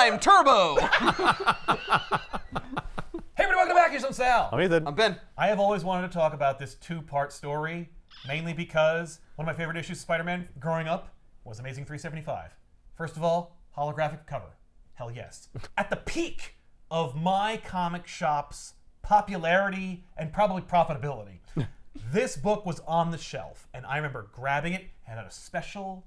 I'm Turbo. Hey, everybody, welcome back. Here's I'm Sal. I'm Ethan. I'm Ben. I have always wanted to talk about this two-part story, mainly because one of my favorite issues of Spider-Man growing up was Amazing 375. First of all, holographic cover. Hell yes. At the peak of my comic shop's popularity and probably profitability, this book was on the shelf, and I remember grabbing it and had a special,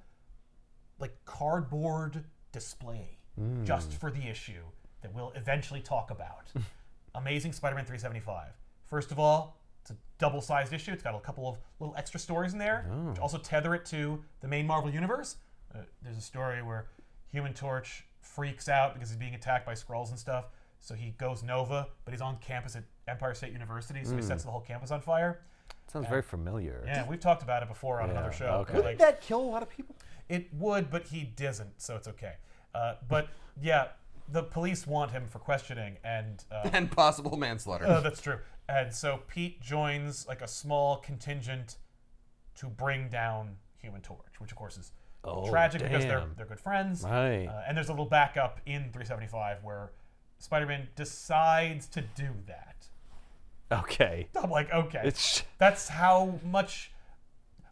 cardboard display just for the issue that we'll eventually talk about. Amazing Spider-Man 375. First of all, it's a double-sized issue. It's got a couple of little extra stories in there, which also tether it to the main Marvel universe. There's a story where Human Torch freaks out because he's being attacked by Skrulls and stuff, so he goes Nova, but he's on campus at Empire State University, so he sets the whole campus on fire. Sounds very familiar. Yeah, we've talked about it before on another show. Okay. Wouldn't that kill a lot of people? It would, but he doesn't, so it's okay. But yeah, the police want him for questioning, and And possible manslaughter. that's true. And so Pete joins a small contingent to bring down Human Torch, which of course is tragic because they're good friends. Right. And there's a little backup in 375 where Spider-Man decides to do that. Okay. I'm like, okay, that's how much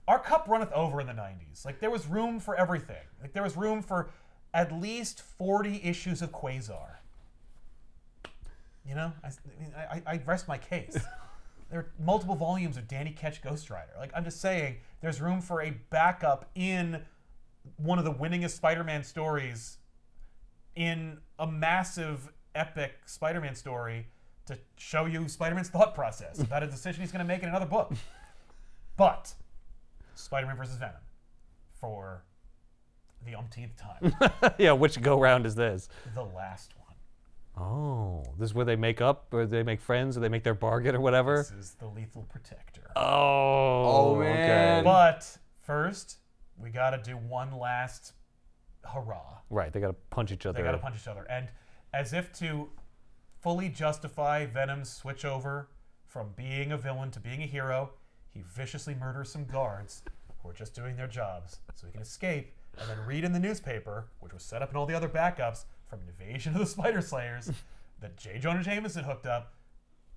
our cup runneth over in the 90s. There was room for everything. There was room for at least 40 issues of Quasar. You know, I rest my case. There are multiple volumes of Danny Ketch Ghost Rider. I'm just saying, there's room for a backup in one of the winningest Spider-Man stories in a massive, epic Spider-Man story to show you Spider-Man's thought process about a decision he's going to make in another book. But Spider-Man vs. Venom for the umpteenth time. Yeah, which go-round is this? The last one. Oh, this is where they make up, or they make friends, or they make their bargain, or whatever? This is the Lethal Protector. Oh, man. Okay. But first, we got to do one last hurrah. Right, they got to punch each other. They got to punch each other. And as if to fully justify Venom's switch over from being a villain to being a hero, he viciously murders some guards who are just doing their jobs so he can escape and then read in the newspaper, which was set up in all the other backups from Invasion of the Spider Slayers, that J. Jonah Jameson hooked up,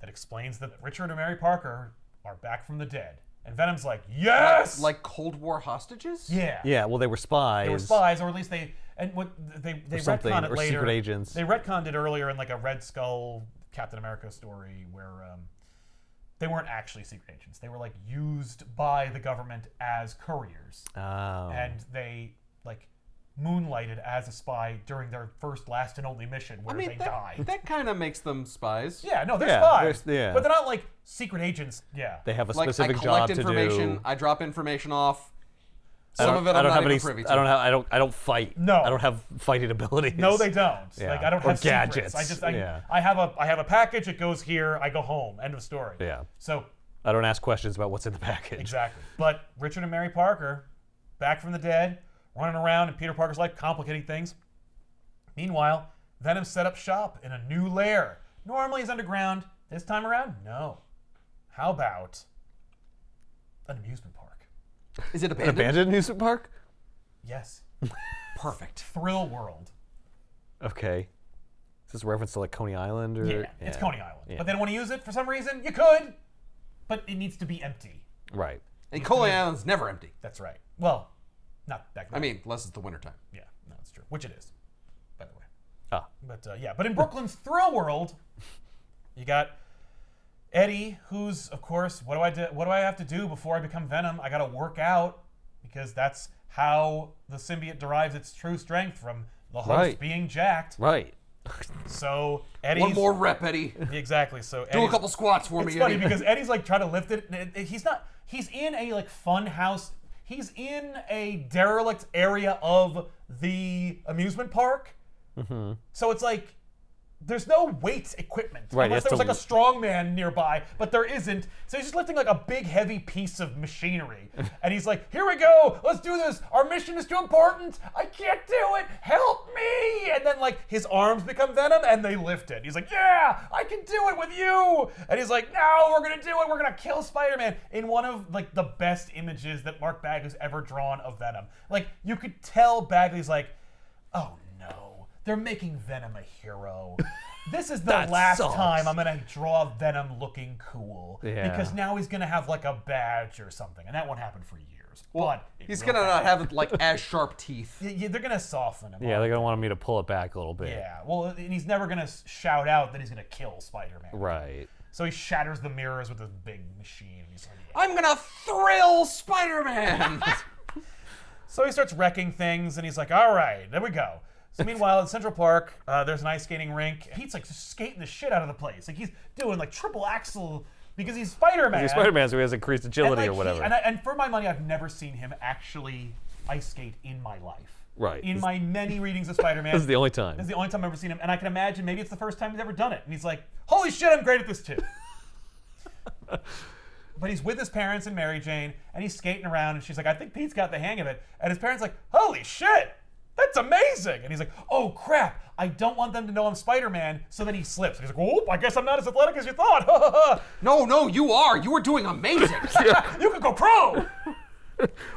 that explains that Richard and Mary Parker are back from the dead. And Venom's like, yes! Like Cold War hostages? Yeah. Yeah, well, they were spies. They were spies, or at least they retconned it or later. secret agents. They retconned it earlier in a Red Skull Captain America story where they weren't actually secret agents. They were used by the government as couriers. Oh. And they moonlighted as a spy during their first, last, and only mission where they died. That kind of makes them spies. Yeah, no, they're spies. Yeah. But they're not secret agents. Yeah. They have a I specific collect job information, to do. I drop information off. I Some don't- of it I I'm don't not have even any. privy to. I don't fight. No. I don't have fighting abilities. No, they don't. Yeah. I don't Or have gadgets. secrets. Yeah. I have a package. It goes here. I go home. End of story. Yeah. So I don't ask questions about what's in the package. exactly. But Richard and Mary Parker, back from the dead, running around in Peter Parker's life, complicating things. Meanwhile, Venom set up shop in a new lair. Normally he's underground. This time around, no. How about an amusement park? Is it An abandoned? abandoned amusement park? Yes. Perfect. Thrill World. Okay. Is this a reference to Coney Island? Or? Yeah, it's Coney Island. Yeah. But they don't want to use it for some reason. You could, but it needs to be empty. Right. And Coney Island's never empty. That's right. Well, not back then. I mean, unless it's the wintertime. Yeah, no, it's true. Which it is, by the way. Ah. But yeah, but in Brooklyn's Thrill World, you got Eddie, who's of course, what do I have to do before I become Venom? I got to work out because that's how the symbiote derives its true strength, from the host Right. being jacked. Right. So Eddie's One more rep, Eddie. exactly. So Do a couple squats for me, It's funny Eddie. because Eddie's trying to lift it. And he's not. He's in a fun house. He's in a derelict area of the amusement park. Mm-hmm. So it's there's no weight equipment. Right, Unless he has there was to- a strongman nearby, but there isn't. So he's just lifting a big, heavy piece of machinery. And he's like, here we go, let's do this. Our mission is too important. I can't do it. Help me. And then his arms become Venom and they lift it. He's like, yeah, I can do it with you. And he's like, no, we're going to do it. We're going to kill Spider-Man in one of the best images that Mark Bagley's ever drawn of Venom. You could tell Bagley's oh no. They're making Venom a hero. This is the That last sucks. time I'm gonna draw Venom looking cool. Yeah. Because now he's gonna have like a badge or something, and that won't happen for years. But it He's will gonna not happen. have like as sharp teeth. Yeah, they're gonna soften him. Yeah, up. they're gonna want me to pull it back a little bit. Yeah. Well, and he's never gonna shout out that he's gonna kill Spider-Man. Right. So he shatters the mirrors with this big machine. And he's like, yeah. I'm gonna thrill Spider-Man. So he starts wrecking things, and he's like, all right, there we go. So meanwhile, in Central Park, there's an ice skating rink. Pete's like just skating the shit out of the place. Like he's doing like triple axel because he's Spider-Man. He's Spider-Man, so he has increased agility or whatever. And for my money, I've never seen him actually ice skate in my life. Right. In my many readings of Spider-Man. This is the only time. This is the only time I've ever seen him. And I can imagine maybe it's the first time he's ever done it. And he's like, holy shit, I'm great at this too. But he's with his parents and Mary Jane, and he's skating around, and she's like, I think Pete's got the hang of it. And his parents like, holy shit, that's amazing. And he's like, oh crap, I don't want them to know I'm Spider-Man. So then he slips. And he's like, oh, I guess I'm not as athletic as you thought. No, you are. You were doing amazing. You could go pro.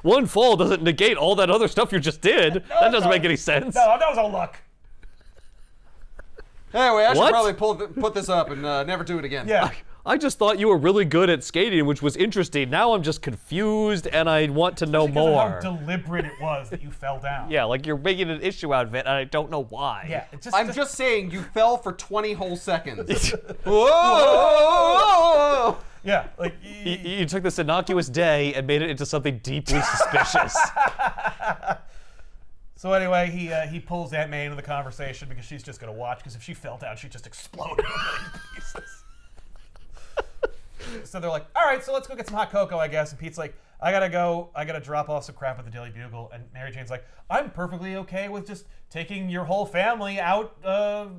One fall doesn't negate all that other stuff you just did. That doesn't make any sense. No, that was all luck. Anyway, I should What? probably put this up and never do it again. Yeah. I just thought you were really good at skating, which was interesting. Now I'm just confused, and I want to know Because of more. how deliberate it was that you fell down. Yeah, like you're making an issue out of it, and I don't know why. Yeah. It just, I'm just saying you fell for 20 whole seconds. Whoa! Yeah. Like. You took this innocuous day and made it into something deeply suspicious. So anyway, he pulls Aunt May into the conversation because she's just gonna watch. Because if she fell down, she'd just explode in a million pieces. So they're like, all right, so let's go get some hot cocoa, I guess. And Pete's like, I gotta drop off some crap at the Daily Bugle. And Mary Jane's like, I'm perfectly okay with just taking your whole family out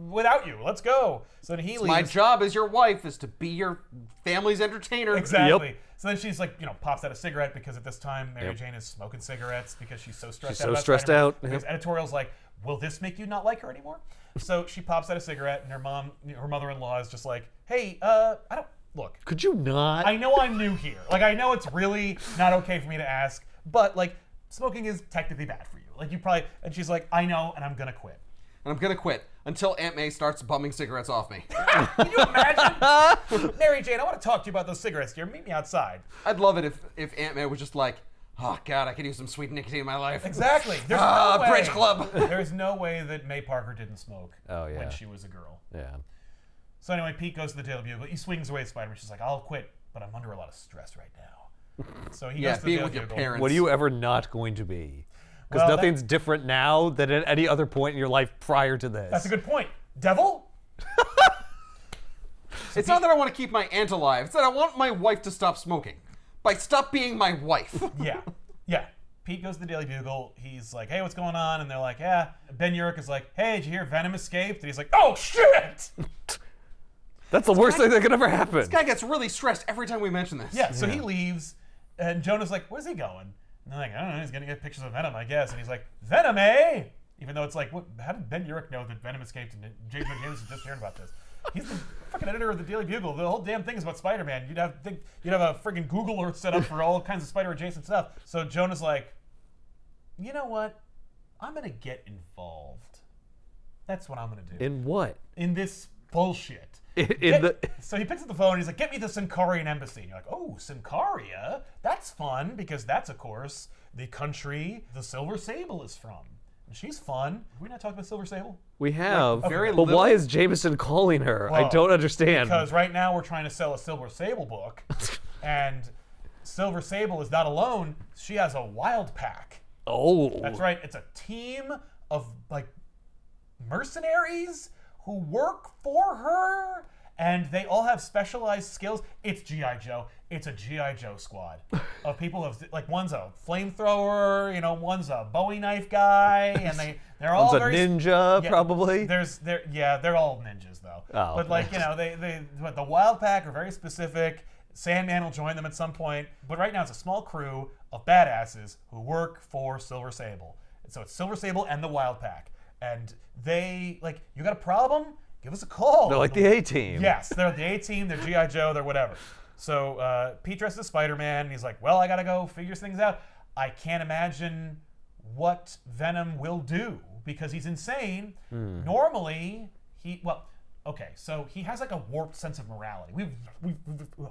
without you. Let's go. So then he leaves. My job as your wife is to be your family's entertainer. Exactly. Yep. So then she's like, pops out a cigarette because at this time Mary Yep. Jane is smoking cigarettes because she's so stressed She's out. so about stressed Spider-Man. out. Because editorial's like, will this make you not like her anymore? So she pops out a cigarette, and her mother-in-law is just like, hey, I don't. Look, Could you not? I know I'm new here. Like, I know it's really not okay for me to ask, but, like, smoking is technically bad for you. Like, you probably... And she's like, I know, and I'm gonna quit. And I'm gonna quit until Aunt May starts bumming cigarettes off me. Can you imagine? Mary Jane, I want to talk to you about those cigarettes, dear. Meet me outside. I'd love it if Aunt May was just like, oh God, I could use some sweet nicotine in my life. Exactly. There's no way. Bridge Club. There's no way that May Parker didn't smoke Oh, yeah. when she was a girl. Yeah. So anyway, Pete goes to the Daily Bugle. He swings away at Spider-Man. She's like, I'll quit, but I'm under a lot of stress right now. So he Yeah, goes to the being Daily with your Bugle. parents. What are you ever not going to be? Because Well, nothing's different now than at any other point in your life prior to this. That's a good point. Devil? It's not that I want to keep my aunt alive. It's that I want my wife to stop smoking. By stop being my wife. Yeah. Yeah. Pete goes to the Daily Bugle. He's like, hey, what's going on? And they're like, yeah. Ben Urich is like, hey, did you hear Venom escaped? And he's like, oh, shit! That's the worst thing that could ever happen. This guy gets really stressed every time we mention this. Yeah, so he leaves, and Jonah's like, where's he going? And they're like, I don't know, he's gonna get pictures of Venom, I guess. And he's like, Venom, eh? Even though it's like, what, how did Ben Urich know that Venom escaped and James McGinnis is just hearing about this? He's the fucking editor of the Daily Bugle. The whole damn thing is about Spider-Man. You'd have a friggin' Google alert set up for all kinds of Spider-adjacent stuff. So Jonah's like, you know what? I'm gonna get involved. That's what I'm gonna do. In what? In this bullshit. So he picks up the phone and he's like, get me the Sincarian embassy. And you're like, oh, Sincaria? That's fun because that's, of course, the country the Silver Sable is from. And she's fun. Have we not talked about Silver Sable? We have. very but little. why is Jameson calling her? I Well, don't understand. Because right now we're trying to sell a Silver Sable book. And Silver Sable is not alone. She has a wild pack. Oh. That's right. It's a team of, like, mercenaries who work for her, and they all have specialized skills. It's G.I. Joe. It's a G.I. Joe squad of people who have, like, one's a flamethrower, one's a Bowie knife guy, and they're all One's a very ninja, yeah, probably. They're all ninjas though. Oh, but like, the Wild Pack are very specific. Sandman will join them at some point, but right now it's a small crew of badasses who work for Silver Sable. And so it's Silver Sable and the Wild Pack. And they, like, you got a problem? Give us a call. They're like the A-Team. Yes, they're the A-Team, they're G.I. Joe, they're whatever. So Pete dresses as Spider-Man, and he's like, well, I gotta go figure things out. I can't imagine what Venom will do, because he's insane. Normally, so he has like a warped sense of morality. We've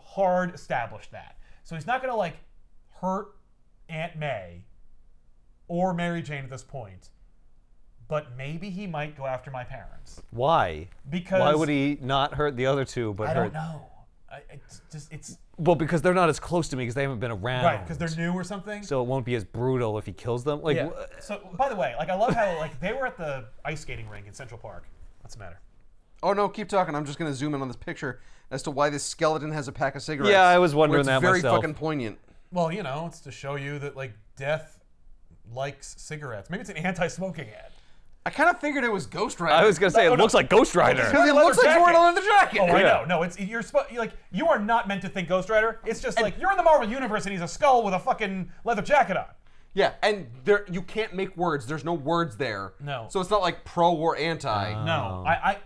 hard established that. So he's not going to like hurt Aunt May or Mary Jane at this point. But maybe he might go after my parents. Why? Because why would he not hurt the other two? But I don't know. It's well, because they're not as close to me because they haven't been around. right because they're new or something. So it won't be as brutal if he kills them. Like, Yeah. So by the way, like I love how like they were at the ice skating rink in Central Park. What's the matter? Oh no, keep talking. I'm just going to zoom in on this picture as to why this skeleton has a pack of cigarettes. Yeah, I was where wondering it's that very myself. fucking poignant. Well, you know, it's to show you that like death likes cigarettes. Maybe it's an anti-smoking ad. I kind of figured it was Ghost Rider. I was gonna say it looks like Ghost Rider. because it looks like he's wearing a leather jacket. Oh, I Yeah. know. No, it's you are not meant to think Ghost Rider. It's just like you're in the Marvel universe and he's a skull with a fucking leather jacket on. Yeah, and there you can't make words. There's no words there. No. So it's not like pro or anti. No,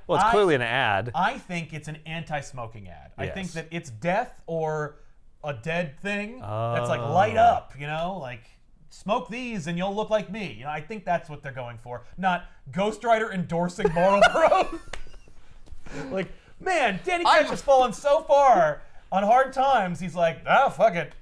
Well, it's clearly an ad. I think it's an anti-smoking ad. I think Yes. that it's death or a dead thing that's like light up, you know, like smoke these and you'll look like me. You know, I think that's what they're going for, not Ghost Rider endorsing moral growth. Like, man, Danny Ketch has fallen so far on hard times. He's like, fuck it.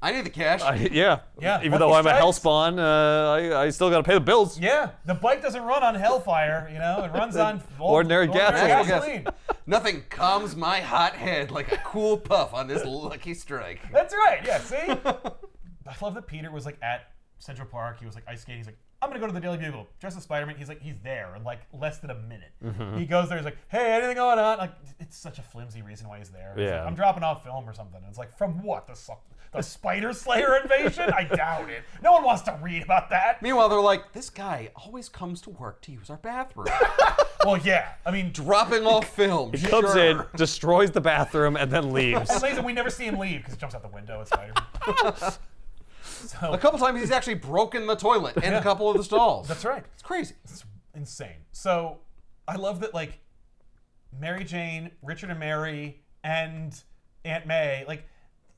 I need the cash. Yeah. Yeah, Even though I'm a Lucky Strikes. hellspawn, I still got to pay the bills. Yeah, the bike doesn't run on Hellfire, you know, it runs on Ordinary gasoline. gasoline. Nothing calms my hot head like a cool puff on this lucky strike. That's right. Yeah. See, I love that Peter was like at Central Park. He was like ice skating. He's like, I'm gonna go to the Daily Bugle, dressed as Spider-Man. He's there in like less than a minute. He goes there. He's like, hey, anything going on? Like, it's such a flimsy reason why he's there. He's Yeah. like, I'm dropping off film or something. And it's like, from what? The Spider Slayer invasion? I doubt it. No one wants to read about that. Meanwhile, they're like, this guy always comes to work to use our bathroom. Well, yeah. I mean, Dropping off film. He comes in, destroys the bathroom, and then leaves. and we never see him leave because he jumps out the window as Spider-Man. A couple times he's actually broken the toilet in a couple of the stalls. That's right. It's crazy. It's insane. So I love that, like, Mary Jane, Richard and Mary, and Aunt May, like,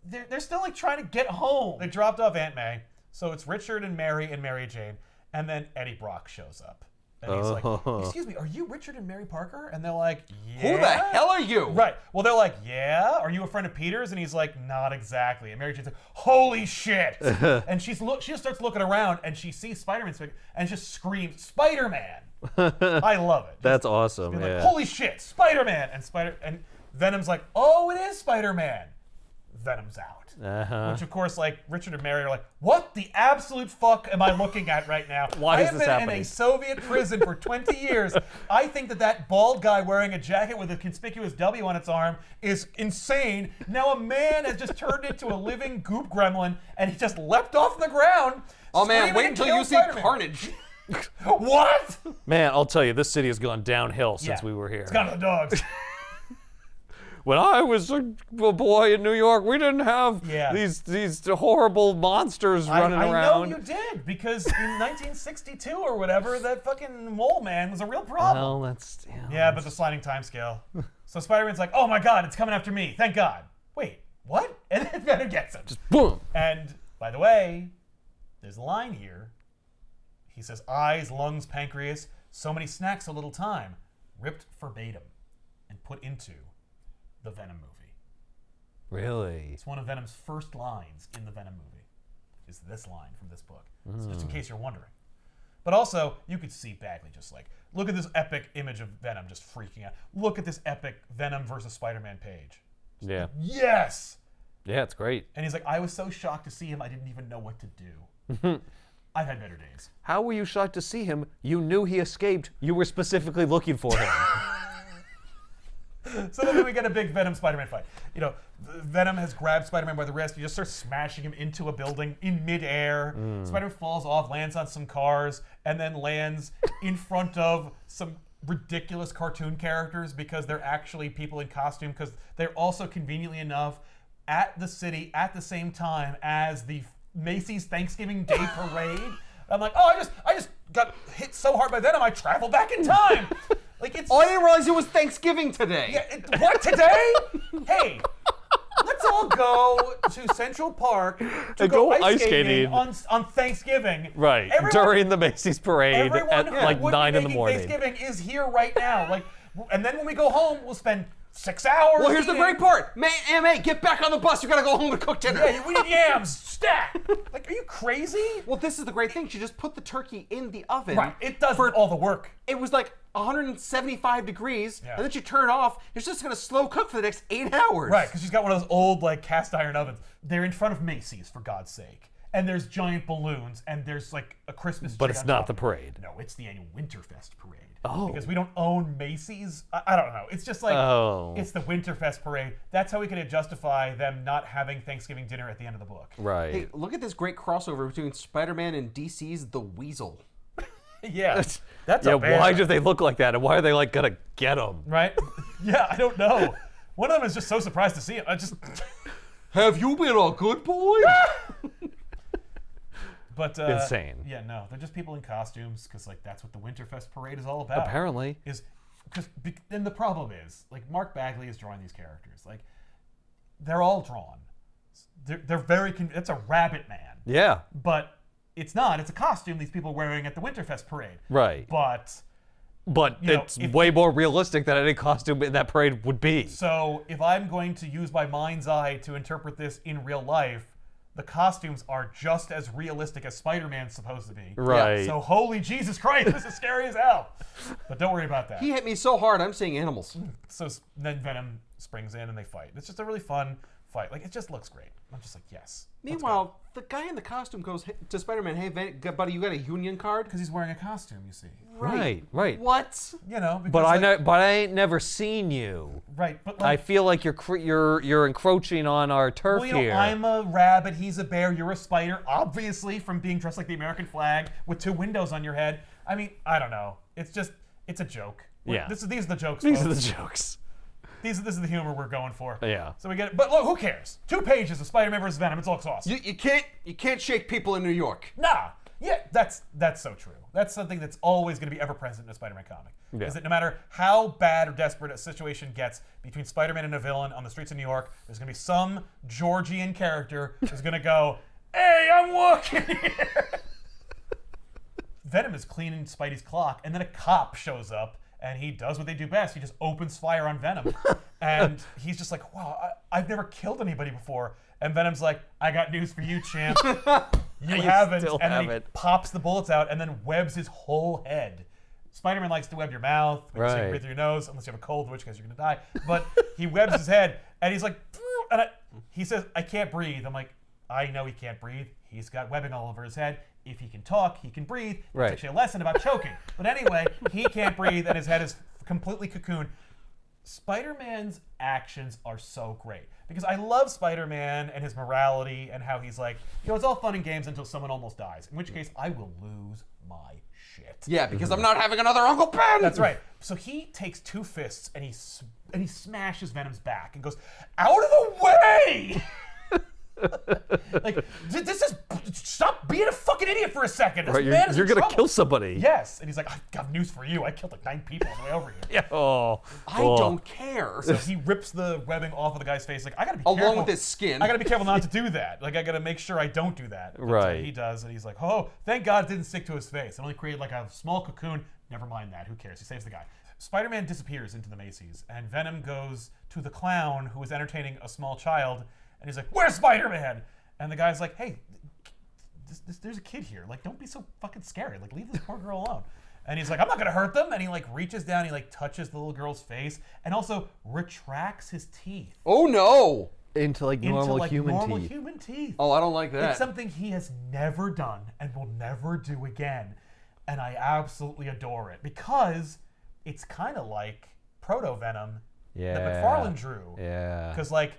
they're still like trying to get home. They dropped off Aunt May, so it's Richard and Mary Jane, and then Eddie Brock shows up, and he's like, "Excuse me, are you Richard and Mary Parker?" And they're like, "Yeah." Who the hell are you? Right. Well, they're like, "Yeah." Are you a friend of Peter's? And he's like, "Not exactly." And Mary Jane's like, "Holy shit!" And she just starts looking around, and she sees Spider-Man, and just screams, "Spider-Man!" I love it. That's awesome. Being Yeah. like, holy shit, Spider-Man! And Venom's like, oh, it is Spider-Man. Venom's out. Which, of course, like, Richard and Mary are like, what the absolute fuck am I looking at right now? Why is I have this been in happening? a Soviet prison for 20 years. I think that bald guy wearing a jacket with a conspicuous W on its arm is insane. Now a man has just turned into a living goop gremlin, and he just leapt off the ground. Oh man, screaming wait and until you killed see Spider-Man. Carnage. What? Man, I'll tell you, this city has gone downhill since Yeah. we were here. It's gone to the dogs. When I was a boy in New York, we didn't have Yeah. these horrible monsters running I around. know you did, because in 1962 or whatever, that fucking mole man was a real problem. Well, that's Yeah, but the sliding time scale. So Spider-Man's like, oh my god, it's coming after me, thank god. Wait, what? And then Venom gets him. boom. And, by the way, there's a line here. He says, eyes, lungs, pancreas, so many snacks, so little time. Ripped verbatim and put into the Venom movie. Really? It's one of Venom's first lines in the Venom movie, is this line from this book. So just in case you're wondering. But also, you could see Bagley just like, look at this epic image of Venom just freaking out. Look at this epic Venom versus Spider-Man page. Yeah. Yes! Yeah, it's great. And he's like, I was so shocked to see him, I didn't even know what to do. I've had better days. How were you shocked to see him? You knew he escaped. You were specifically looking for him. So then we get a big Venom Spider-Man fight. You know, Venom has grabbed Spider-Man by the wrist. He just starts smashing him into a building in midair. Spider-Man falls off, lands on some cars, and then lands in front of some ridiculous cartoon characters because they're actually people in costume, because they're also conveniently enough at the city at the same time as the Macy's Thanksgiving Day Parade. I'm like, oh, I just got hit so hard by Venom, I traveled back in time. Like, it's Oh, I didn't realize it was Thanksgiving today. what, today? Hey, let's all go to Central Park to And go ice skating. on Thanksgiving. Right. Everyone- During the Macy's parade Everyone at who like would 9 be in the making morning. Thanksgiving is here right now. Like, and then when we go home, we'll spend 6 hours. Well, here's the eating. great part. May, get back on the bus. You gotta go home to cook dinner. Yeah, we need yams. Stat. Like, are you crazy? Well, this is the great thing. She just put the turkey in the oven. Right. It does all the work. It was like 175 degrees, Yeah. and then you turn it off. It's just gonna slow cook for the next 8 hours. Right, because she's got one of those old like cast iron ovens. They're in front of Macy's, for God's sake. And there's giant balloons, and there's like a Christmas tree. But it's on not top. the parade. No, it's the annual Winterfest parade. Oh. Because we don't own Macy's. I don't know. It's just like, it's the Winterfest parade. That's how we can justify them not having Thanksgiving dinner at the end of the book. Right. Hey, look at this great crossover between Spider-Man and DC's The Weasel. Yeah. That's Yeah, a bear. why do they look like that? And why are they like gonna get him? Right? Yeah, I don't know. One of them is just so surprised to see him. I just... Have you been a good boy? But Insane. Yeah, no, they're just people in costumes because like that's what the Winterfest parade is all about. Apparently. And the problem is like Mark Bagley is drawing these characters like they're all drawn. They're very. It's a rabbit man. Yeah. But it's not. It's a costume these people are wearing at the Winterfest parade. Right. But it's way more realistic than any costume in that parade would be. so if I'm going to use my mind's eye to interpret this in real life, the costumes are just as realistic as Spider-Man's supposed to be. Right. So holy Jesus Christ, this is scary as hell. But don't worry about that. He hit me so hard, I'm seeing animals. So then Venom springs in and they fight. It's just a really fun fight. Like, it just looks great. I'm just like, yes. Meanwhile, the guy in the costume goes to Spider-Man, "Hey, buddy, you got a union card?" Because he's wearing a costume, you see. Right. What? You know, because But like, but I ain't never seen you. right, but I like, feel like you're encroaching on our turf well, you know, here. I'm a rabbit, he's a bear, you're a spider, obviously from being dressed like the American flag with 2 windows on your head. I mean, I don't know. It's a joke. Yeah. These are the jokes, These are folks. the jokes. This is the humor we're going for. Yeah. So we get it. But look, who cares? 2 pages of Spider-Man vs. Venom. It looks awesome. You can't shake people in New York. Nah. Yeah, that's so true. That's something that's always going to be ever present in a Spider-Man comic. Yeah. Is that no matter how bad or desperate a situation gets between Spider-Man and a villain on the streets of New York, there's going to be some Georgian character who's going to go, "Hey, I'm walking here." Venom is cleaning Spidey's clock, and then a cop shows up, and he does what they do best. He just opens fire on Venom. And he's just like, "Wow, I've never killed anybody before." And Venom's like, "I got news for you, champ. You haven't." still And then he haven't. pops the bullets out and then webs his whole head. Spider-Man likes to web your mouth, so you Right. can breathe through your nose, unless you have a cold, in which case you're going to die. But he webs his head, and he's like, and he says, "I can't breathe." I'm like, I know he can't breathe. He's got webbing all over his head. If he can talk, he can breathe. Right. It's actually a lesson about choking. But anyway, he can't breathe, and his head is completely cocooned. Spider-Man's actions are so great because I love Spider-Man and his morality and how he's like, it's all fun and games until someone almost dies, in which case I will lose my shit. Yeah, because I'm not having another Uncle Ben. That's right. So he takes 2 fists and he smashes Venom's back and goes, "Out of the way!" Like, this is, stop being a fucking idiot for a second. This Right, man is you're in gonna trouble. kill somebody. Yes, and he's like, "I've got news for you. I killed like 9 people on the way over here." Yeah. Oh. I don't care. So he rips the webbing off of the guy's face. Like, I gotta be careful. Along with his skin. I gotta be careful not to do that. Like, I gotta make sure I don't do that. But, Right. he does, and he's like, "Oh, thank God it didn't stick to his face. It only created like a small cocoon." Never mind that. Who cares? He saves the guy. Spider-Man disappears into the Macy's, and Venom goes to the clown who is entertaining a small child, and he's like, "Where's Spider-Man?" And the guy's like, "Hey, there's a kid here. Like, don't be so fucking scary. Like, leave this poor girl alone." And he's like, "I'm not gonna hurt them." And he like reaches down, he like touches the little girl's face, and also retracts his teeth Oh no. Into like into normal like human normal teeth. human teeth. Oh, I don't like that. It's something he has never done and will never do again. And I absolutely adore it because it's kind of like Proto-Venom Yeah. that McFarlane drew. Yeah. Because like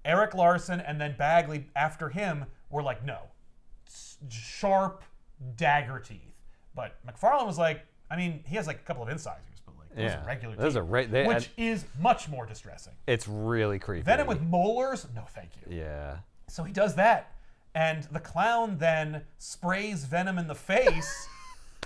Eric Larson and then Bagley after him were like, no, sharp dagger teeth. But McFarlane was like, I mean, he has like a couple of incisors, but like those are regular Those teeth, are which is much more distressing. It's really creepy. Venom with molars? No, thank you. Yeah. So he does that, and the clown then sprays Venom in the face.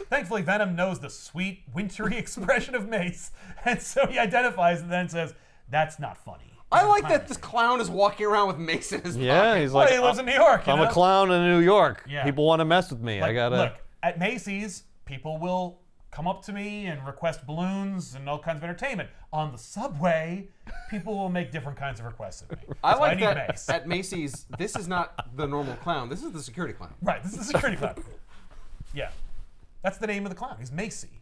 Thankfully, Venom knows the sweet, wintry expression of Mace, and so he identifies and then says, "That's not funny." I like that this clown is walking around with mace in his pocket. He's Well, like, he lives in New York. I'm you know? a clown in New York. Yeah. People want to mess with me. I gotta. Look, at Macy's, people will come up to me and request balloons and all kinds of entertainment. On the subway, people will make different kinds of requests of me. I So like need that Mace. at Macy's, this is not the normal clown. This is the security clown. Right, this is a security clown. Yeah. That's the name of the clown. He's Macy.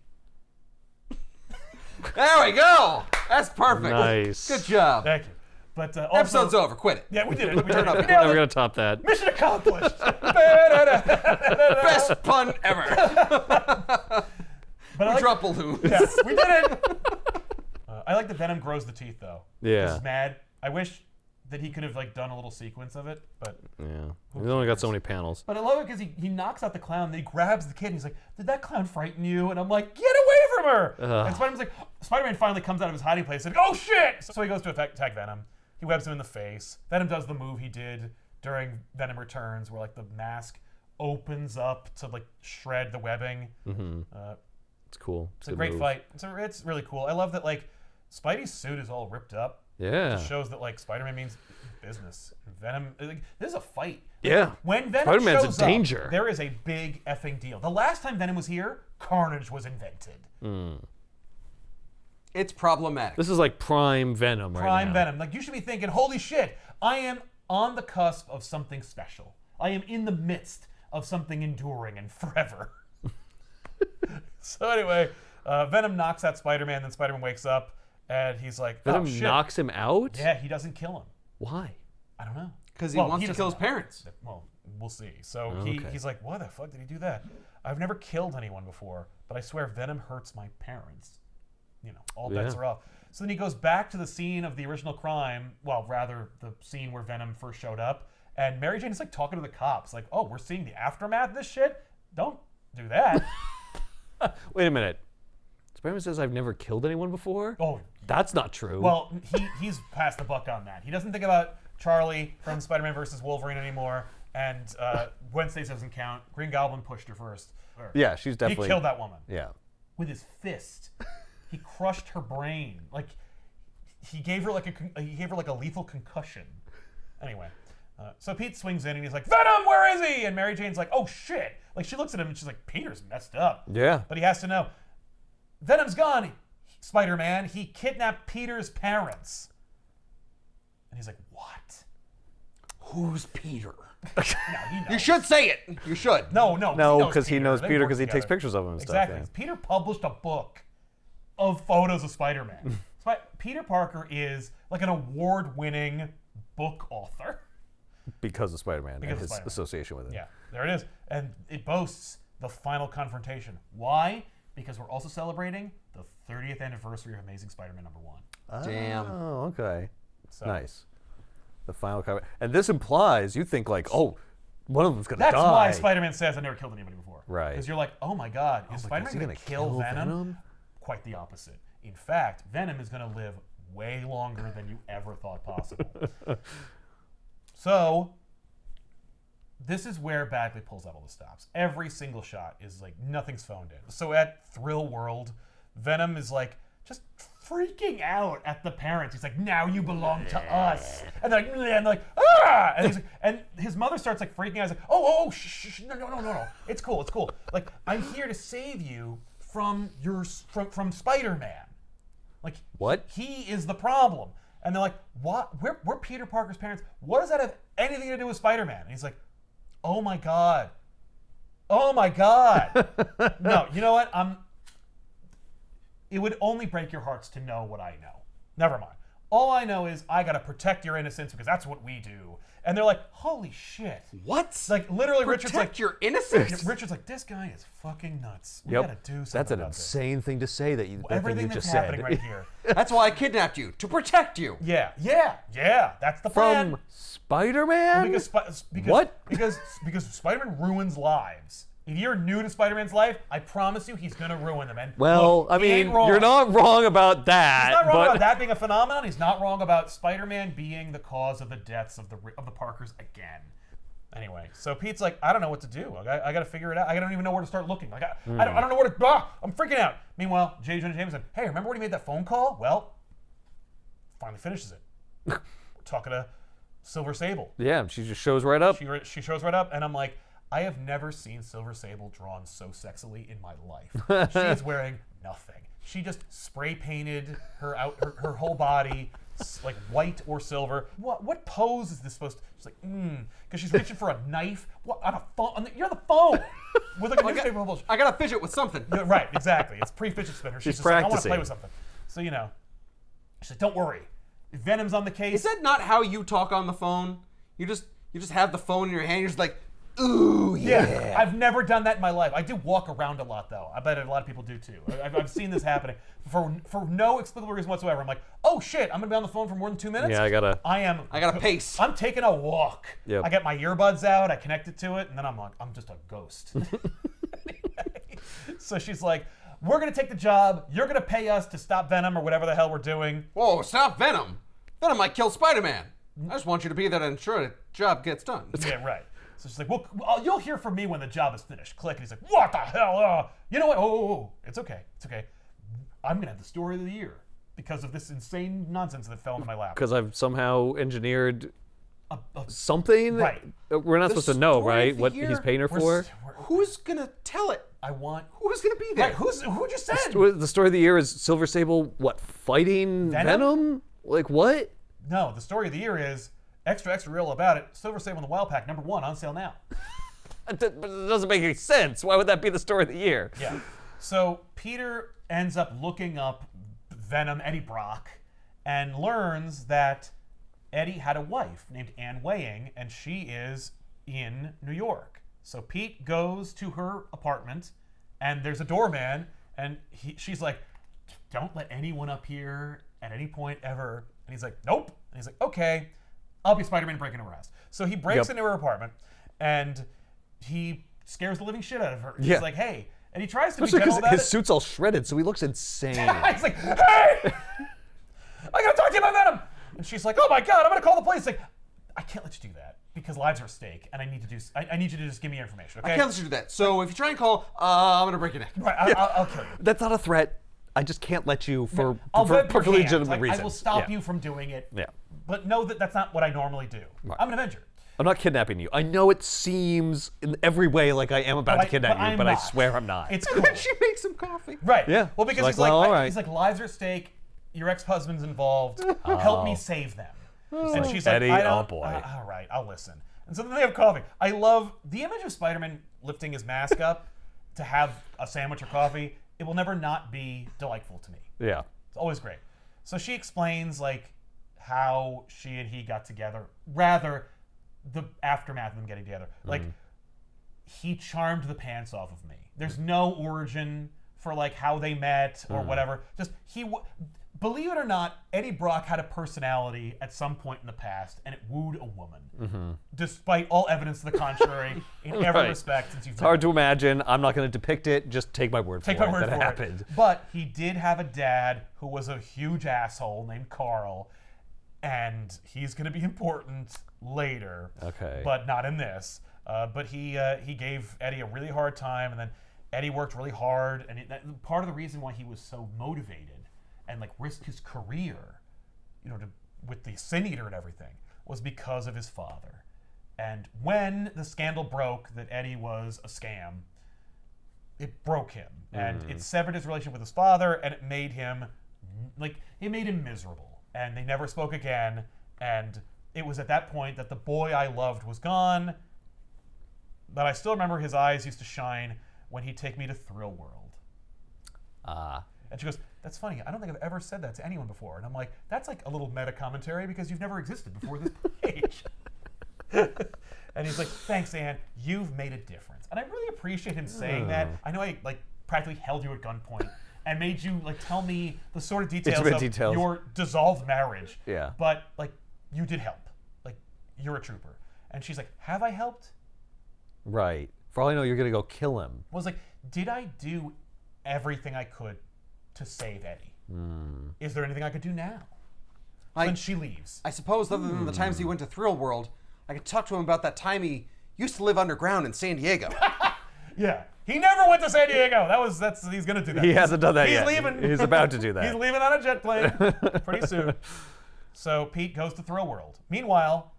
There we go. That's perfect. Nice. Good job. Thank you. But also, Episode's over. Quit it. Yeah, we did it. We did it. We We're nailed never it. gonna top that. Mission accomplished. Best pun ever. But I We like, drop balloons. yeah, we did it. I like that Venom grows the teeth though. Yeah. He's mad. I wish that he could have like done a little sequence of it, but Yeah. We've only got so many panels. I love it because he knocks out the clown, then he grabs the kid, and he's like, "Did that clown frighten you?" And I'm like, "Get away from her!" And Spider-Man's like, Spider-Man finally comes out of his hiding place and, "Oh shit!" So he goes to attack Venom. He webs him in the face. Venom does the move he did during Venom Returns, where like the mask opens up to like shred the webbing. It's cool. It's a great fight. It's really cool. I love that like Spidey's suit is all ripped up. Yeah. It shows that like Spider-Man means business. Venom, like, this is a fight. Yeah. When Venom Spider-Man's shows in danger. up, there is a big effing deal. The last time Venom was here, Carnage was invented. It's problematic. This is like prime Venom right now. Prime Venom. Like you should be thinking, holy shit, I am on the cusp of something special. I am in the midst of something enduring and forever. So anyway, Venom knocks out Spider-Man, then Spider-Man wakes up, and he's like, Venom oh shit. knocks him out? Yeah, he doesn't kill him. Why? I don't know. Because he wants to doesn't kill his know. parents. Well, we'll see. So Okay. he's like, why the fuck did he do that? I've never killed anyone before, but I swear Venom hurts my parents. You know, all bets Yeah. are off. So then he goes back to the scene of the original crime, well, rather the scene where Venom first showed up, and Mary Jane is like talking to the cops, like, oh, we're seeing the aftermath of this shit? Don't do that. Wait a minute. Spider-Man says I've never killed anyone before? Oh, That's not true. well, he's passed the buck on that. He doesn't think about Charlie from Spider-Man versus Wolverine anymore, and Wednesdays doesn't count. Green Goblin pushed her first. yeah, she's definitely. He killed that woman Yeah. with his fist. He crushed her brain. Like he gave her like a lethal concussion. Anyway, so Pete swings in and he's like, "Venom, where is he?" And Mary Jane's like, "Oh shit!" Like she looks at him and she's like, "Peter's messed up." Yeah. But he has to know. Venom's gone. Spider-Man. He kidnapped Peter's parents. And he's like, "What?" Who's Peter? Now he knows. You should say it. You should. No, No, because he knows They Peter work because he takes together. pictures of him and Exactly. stuff. Peter published a book of photos of Spider-Man. Peter Parker is like an award-winning book author. Yeah. Because of Spider-Man Because and of his Spider-Man. association with him. Yeah, there it is. And it boasts the final confrontation. Why? Because we're also celebrating the 30th anniversary of Amazing Spider-Man #1. Damn. Oh, okay. So Nice. The final cover. And this implies you think like, oh, one of them's going to die. that's why Spider-Man says I never killed anybody before. Right. Because you're like, oh my God, is Spider-Man he going gonna to kill kill Venom? Venom? Quite the opposite. In fact, Venom is going to live way longer than you ever thought possible. So, this is where Bagley pulls out all the stops. Every single shot is like, nothing's phoned in. So at Thrill World, Venom is like, just freaking out at the parents. He's like, now you belong to us. And they're like, "Bleh," and they're like, ah! And he's like, and his mother starts like freaking out. He's like, oh, shh, no. It's cool. Like, I'm here to save you from Spider-Man. Like, What? He is the problem. And they're like, what? We're Peter Parker's parents. What does that have anything to do with Spider-Man? And he's like, oh my God. No, you know what? It would only break your hearts to know what I know. Never mind. All I know is I gotta protect your innocence because that's what we do. And they're like, holy shit. What? Like literally, Protect Richard's like, your innocence. Richard's like, this guy is fucking nuts. We Yep. gotta do something That's an about this. insane thing to say that you, that thing Everything you that's just happening said. right here. That's why I kidnapped you, to protect you. Yeah. That's the plan. From Spider-Man? Because Spider-Man ruins lives. If you're new to Spider-Man's life, I promise you he's gonna ruin them. And Well, look, I he ain't mean, wrong. you're not wrong about that. He's not wrong but about that being a phenomenon. He's not wrong about Spider-Man being the cause of the deaths of the Parkers again. Anyway, so Pete's like, I don't know what to do. I got to figure it out. I don't even know where to start looking. Like, I don't know where to. I'm freaking out. Meanwhile, J. Jonah Jameson, hey, remember when he made that phone call? Well, finally finishes it. We're talking to Silver Sable. Yeah, she just shows right up. She shows right up, and I'm like, I have never seen Silver Sable drawn so sexily in my life. She's wearing nothing. She just spray painted her whole body like white or silver. What pose is this supposed to? She's like, because she's reaching for a knife. What on a phone? You're on the phone with like a newspaper publisher. I gotta fidget with something. Yeah, right, exactly. It's pre-fidget spinner. She's just like, I want to practicing. play with something. So she's like, don't worry. Venom's on the case. Is that not how you talk on the phone? You just have the phone in your hand. You're just like, ooh, yeah. I've never done that in my life. I do walk around a lot, though. I bet a lot of people do, too. I've seen this happening. For no explicable reason whatsoever. I'm like, oh, shit, I'm going to be on the phone for more than 2 minutes? Yeah, I gotta pace. I'm taking a walk. Yep. I get my earbuds out, I connect it to it, and then I'm like, I'm just a ghost. So she's like, we're going to take the job. You're going to pay us to stop Venom or whatever the hell we're doing. Whoa, stop Venom. Venom might kill Spider-Man. I just want you to be there to ensure the job gets done. Yeah, right. So she's like, well, you'll hear from me when the job is finished. Click. And he's like, what the hell? You know what? Oh, it's okay. It's okay. I'm going to have the story of the year because of this insane nonsense that fell into my lap. Because I've somehow engineered something. Right. We're not supposed to know, story right? of the What year? he's paying her for. Who's gonna tell it? Who's gonna be there? Right, who just said? The story of the year is Silver Sable, fighting Venom? Like, what? No, the story of the year is extra real about it. Silver Sable and the Wild Pack #1 on sale now. But it doesn't make any sense. Why would that be the story of the year? Yeah. So Peter ends up looking up Venom, Eddie Brock, and learns that Eddie had a wife named Anne Weying, and she is in New York. So Pete goes to her apartment, and there's a doorman, and she's like, don't let anyone up here at any point ever. And he's like, nope. And he's like, okay, I'll be Spider-Man breaking into her house. So he breaks into her apartment, and he scares the living shit out of her. He's like, hey, and he tries to be gentle about his it. suit's all shredded, so he looks insane. He's like, hey, I gotta talk to you about Venom. And she's like, oh my God, I'm gonna call the police. Like, I can't let you do that because lives are at stake, and I need you to just give me your information, okay? I can't let you do that. So if you try and call, I'm gonna break your neck. Right, I'll kill you. That's not a threat. I just can't let you for I'll vet your perfectly hands. legitimate Like, reasons. I will stop you from doing it. Yeah. But know that that's not what I normally do. Right. I'm an Avenger. I'm not kidnapping you. I know it seems in every way like I am about to kidnap you, but I swear I'm not. It's And cool. then she makes some coffee. Right. Yeah. Well, because She's he's like, like, well, all right. he's like, lives are at stake. Your ex-husband's involved. Help me save them. And she's like, Eddie, I don't, oh boy. all right, I'll listen. And so then they have coffee. I love the image of Spider-Man lifting his mask up to have a sandwich or coffee. It will never not be delightful to me. Yeah. It's always great. So she explains like how she and he got together, rather the aftermath of them getting together. Like he charmed the pants off of me. There's no origin for like how they met or whatever. Just believe it or not, Eddie Brock had a personality at some point in the past, and it wooed a woman, despite all evidence to the contrary in every respect. Since It's hard to imagine. I'm not going to depict it. Just take my word for it that it happened. But he did have a dad who was a huge asshole named Carl, and he's going to be important later. Okay. But not in this. But he gave Eddie a really hard time, and then Eddie worked really hard, and part of the reason why he was so motivated and like risked his career, with the Sin Eater and everything, was because of his father. And when the scandal broke that Eddie was a scam, it broke him, and it severed his relationship with his father, and it made him miserable. And they never spoke again. And it was at that point that the boy I loved was gone. But I still remember his eyes used to shine when he'd take me to Thrill World. And she goes, that's funny. I don't think I've ever said that to anyone before. And I'm like, that's like a little meta commentary because you've never existed before this page. And he's like, thanks, Anne. You've made a difference. And I really appreciate him saying that. I know I like practically held you at gunpoint and made you like tell me the sort of details of your dissolved marriage. Yeah. But like, you did help. Like, you're a trooper. And she's like, have I helped? Right. For all I know, you're going to go kill him. I was like, did I do everything I could to save Eddie? Is there anything I could do now? Then she leaves. I suppose other than the times he went to Thrill World, I could talk to him about that time he used to live underground in San Diego. Yeah. He never went to San Diego. He's going to do that. He hasn't done that he's yet. Leaving. He's about to do that. He's leaving on a jet plane pretty soon. So Pete goes to Thrill World. Meanwhile,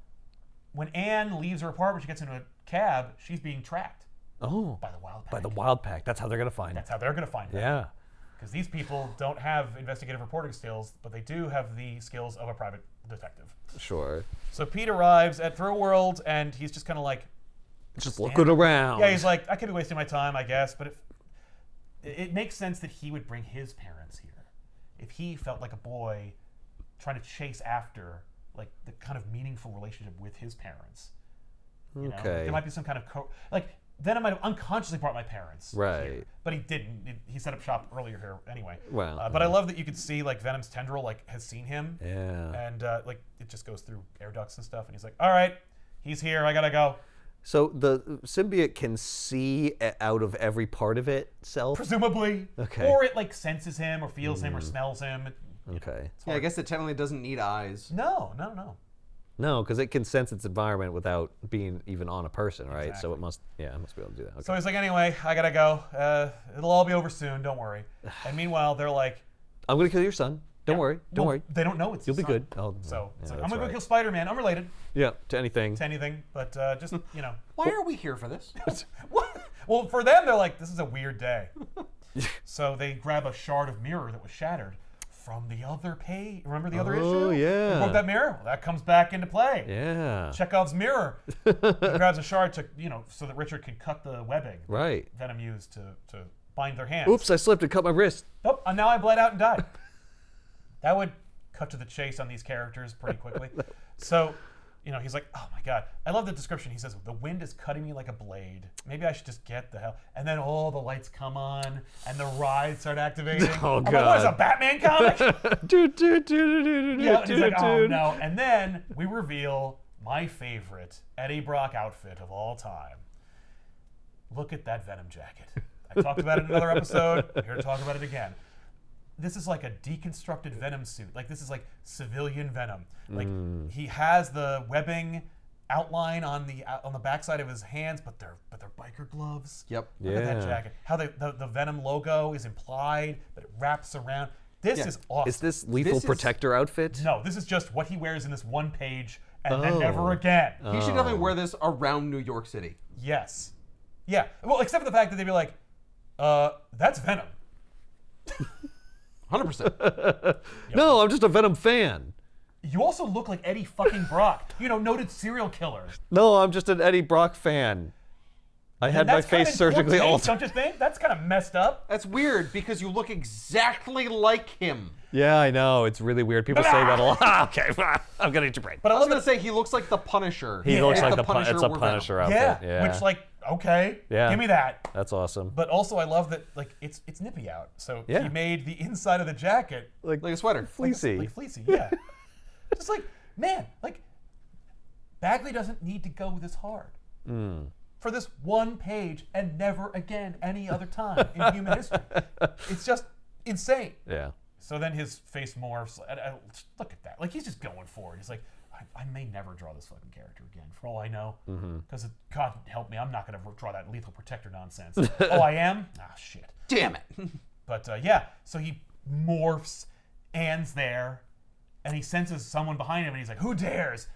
when Anne leaves her apartment, she gets into a cab, she's being tracked. Oh. By the Wild Pack. By the Wild Pack. That's how they're going to find That's it. how they're going to find her. Yeah. Because these people don't have investigative reporting skills, but they do have the skills of a private detective. Sure. So Pete arrives at Thrill World, and he's just kind of like... Just looking around. Yeah, he's like, I could be wasting my time, I guess, but it makes sense that he would bring his parents here. If he felt like a boy trying to chase after like the kind of meaningful relationship with his parents. You know? Okay. There might be some kind of Venom might have unconsciously brought my parents Right. here, but he didn't. He set up shop earlier here anyway. Well, but I love that you could see like Venom's tendril like has seen him. Yeah. And like it just goes through air ducts and stuff, and he's like, "All right, he's here. I gotta go." So the symbiote can see out of every part of itself? Presumably. Okay. Or it like senses him or feels him or smells him. Okay. Yeah, I guess it technically doesn't need eyes. No. No, because it can sense its environment without being even on a person, right? Exactly. So it must be able to do that. Okay. So he's like, anyway, I gotta go. It'll all be over soon, don't worry. And meanwhile, they're like, I'm going to kill your son. Don't worry. Don't worry. They don't know it's You'll his be son. good. Oh, So it's yeah, like, that's I'm gonna right. go kill Spider-Man, unrelated Yeah, to anything. to anything, but just, you know. Why are we here for this? What? Well, for them, they're like, this is a weird day. So they grab a shard of mirror that was shattered from the other page. Remember the other issue? Oh, yeah. They broke that mirror? Well, that comes back into play. Yeah. Chekhov's mirror. He grabs a shard to, so that Richard could cut the webbing that Right. Venom used to bind their hands. Oops, I slipped and cut my wrist. Oh, and now I bled out and died. That would cut to the chase on these characters pretty quickly. So, he's like, oh my God. I love the description. He says, the wind is cutting me like a blade. Maybe I should just get the hell. And then all the lights come on and the rides start activating. Oh, I'm like, what is a Batman comic? Yeah, and he's like, oh no. And then we reveal my favorite Eddie Brock outfit of all time. Look at that Venom jacket. I talked about it in another episode. I'm here to talk about it again. This is like a deconstructed Venom suit. Like this is like civilian Venom. Like he has the webbing outline on the backside of his hands, but they're biker gloves. Yep. Look at that Yeah. jacket. How the Venom logo is implied, but it wraps around. This is awesome. Is this Lethal This is- Protector outfit? No, this is just what he wears in this one page and then Oh. never again. He should definitely wear this around New York City. Yes. Yeah. Well, except for the fact that they'd be like, that's Venom. 100%. No, I'm just a Venom fan. You also look like Eddie fucking Brock. Noted serial killer. No, I'm just an Eddie Brock fan. I had my That's kinda face in poor surgically taste, altered. Don't you think? That's kind of messed up. That's weird because you look exactly like him. Yeah, I know. It's really weird. People say that a lot. Okay, I'm gonna eat your brain. But I I was love going that. to say he looks like the Punisher. He looks If like Punisher it's a were Venom. Punisher outfit. Yeah. Which, like, okay. Yeah. Give me that. That's awesome. But also, I love that, like, it's nippy out. So Yeah. he made the inside of the jacket Like Like a sweater. fleecy. like fleecy. Yeah. Just like, man, like, Bagley doesn't need to go this hard. For this one page and never again any other time in human history. It's just insane. Yeah. So then his face morphs. And look at that. Like, he's just going for it. He's like, I may never draw this fucking character again, for all I know. Because, God help me, I'm not going to draw that Lethal Protector nonsense. Oh, I am? Ah, shit. Damn it. But, yeah. So he morphs. Anne's there. And he senses someone behind him. And he's like, who dares?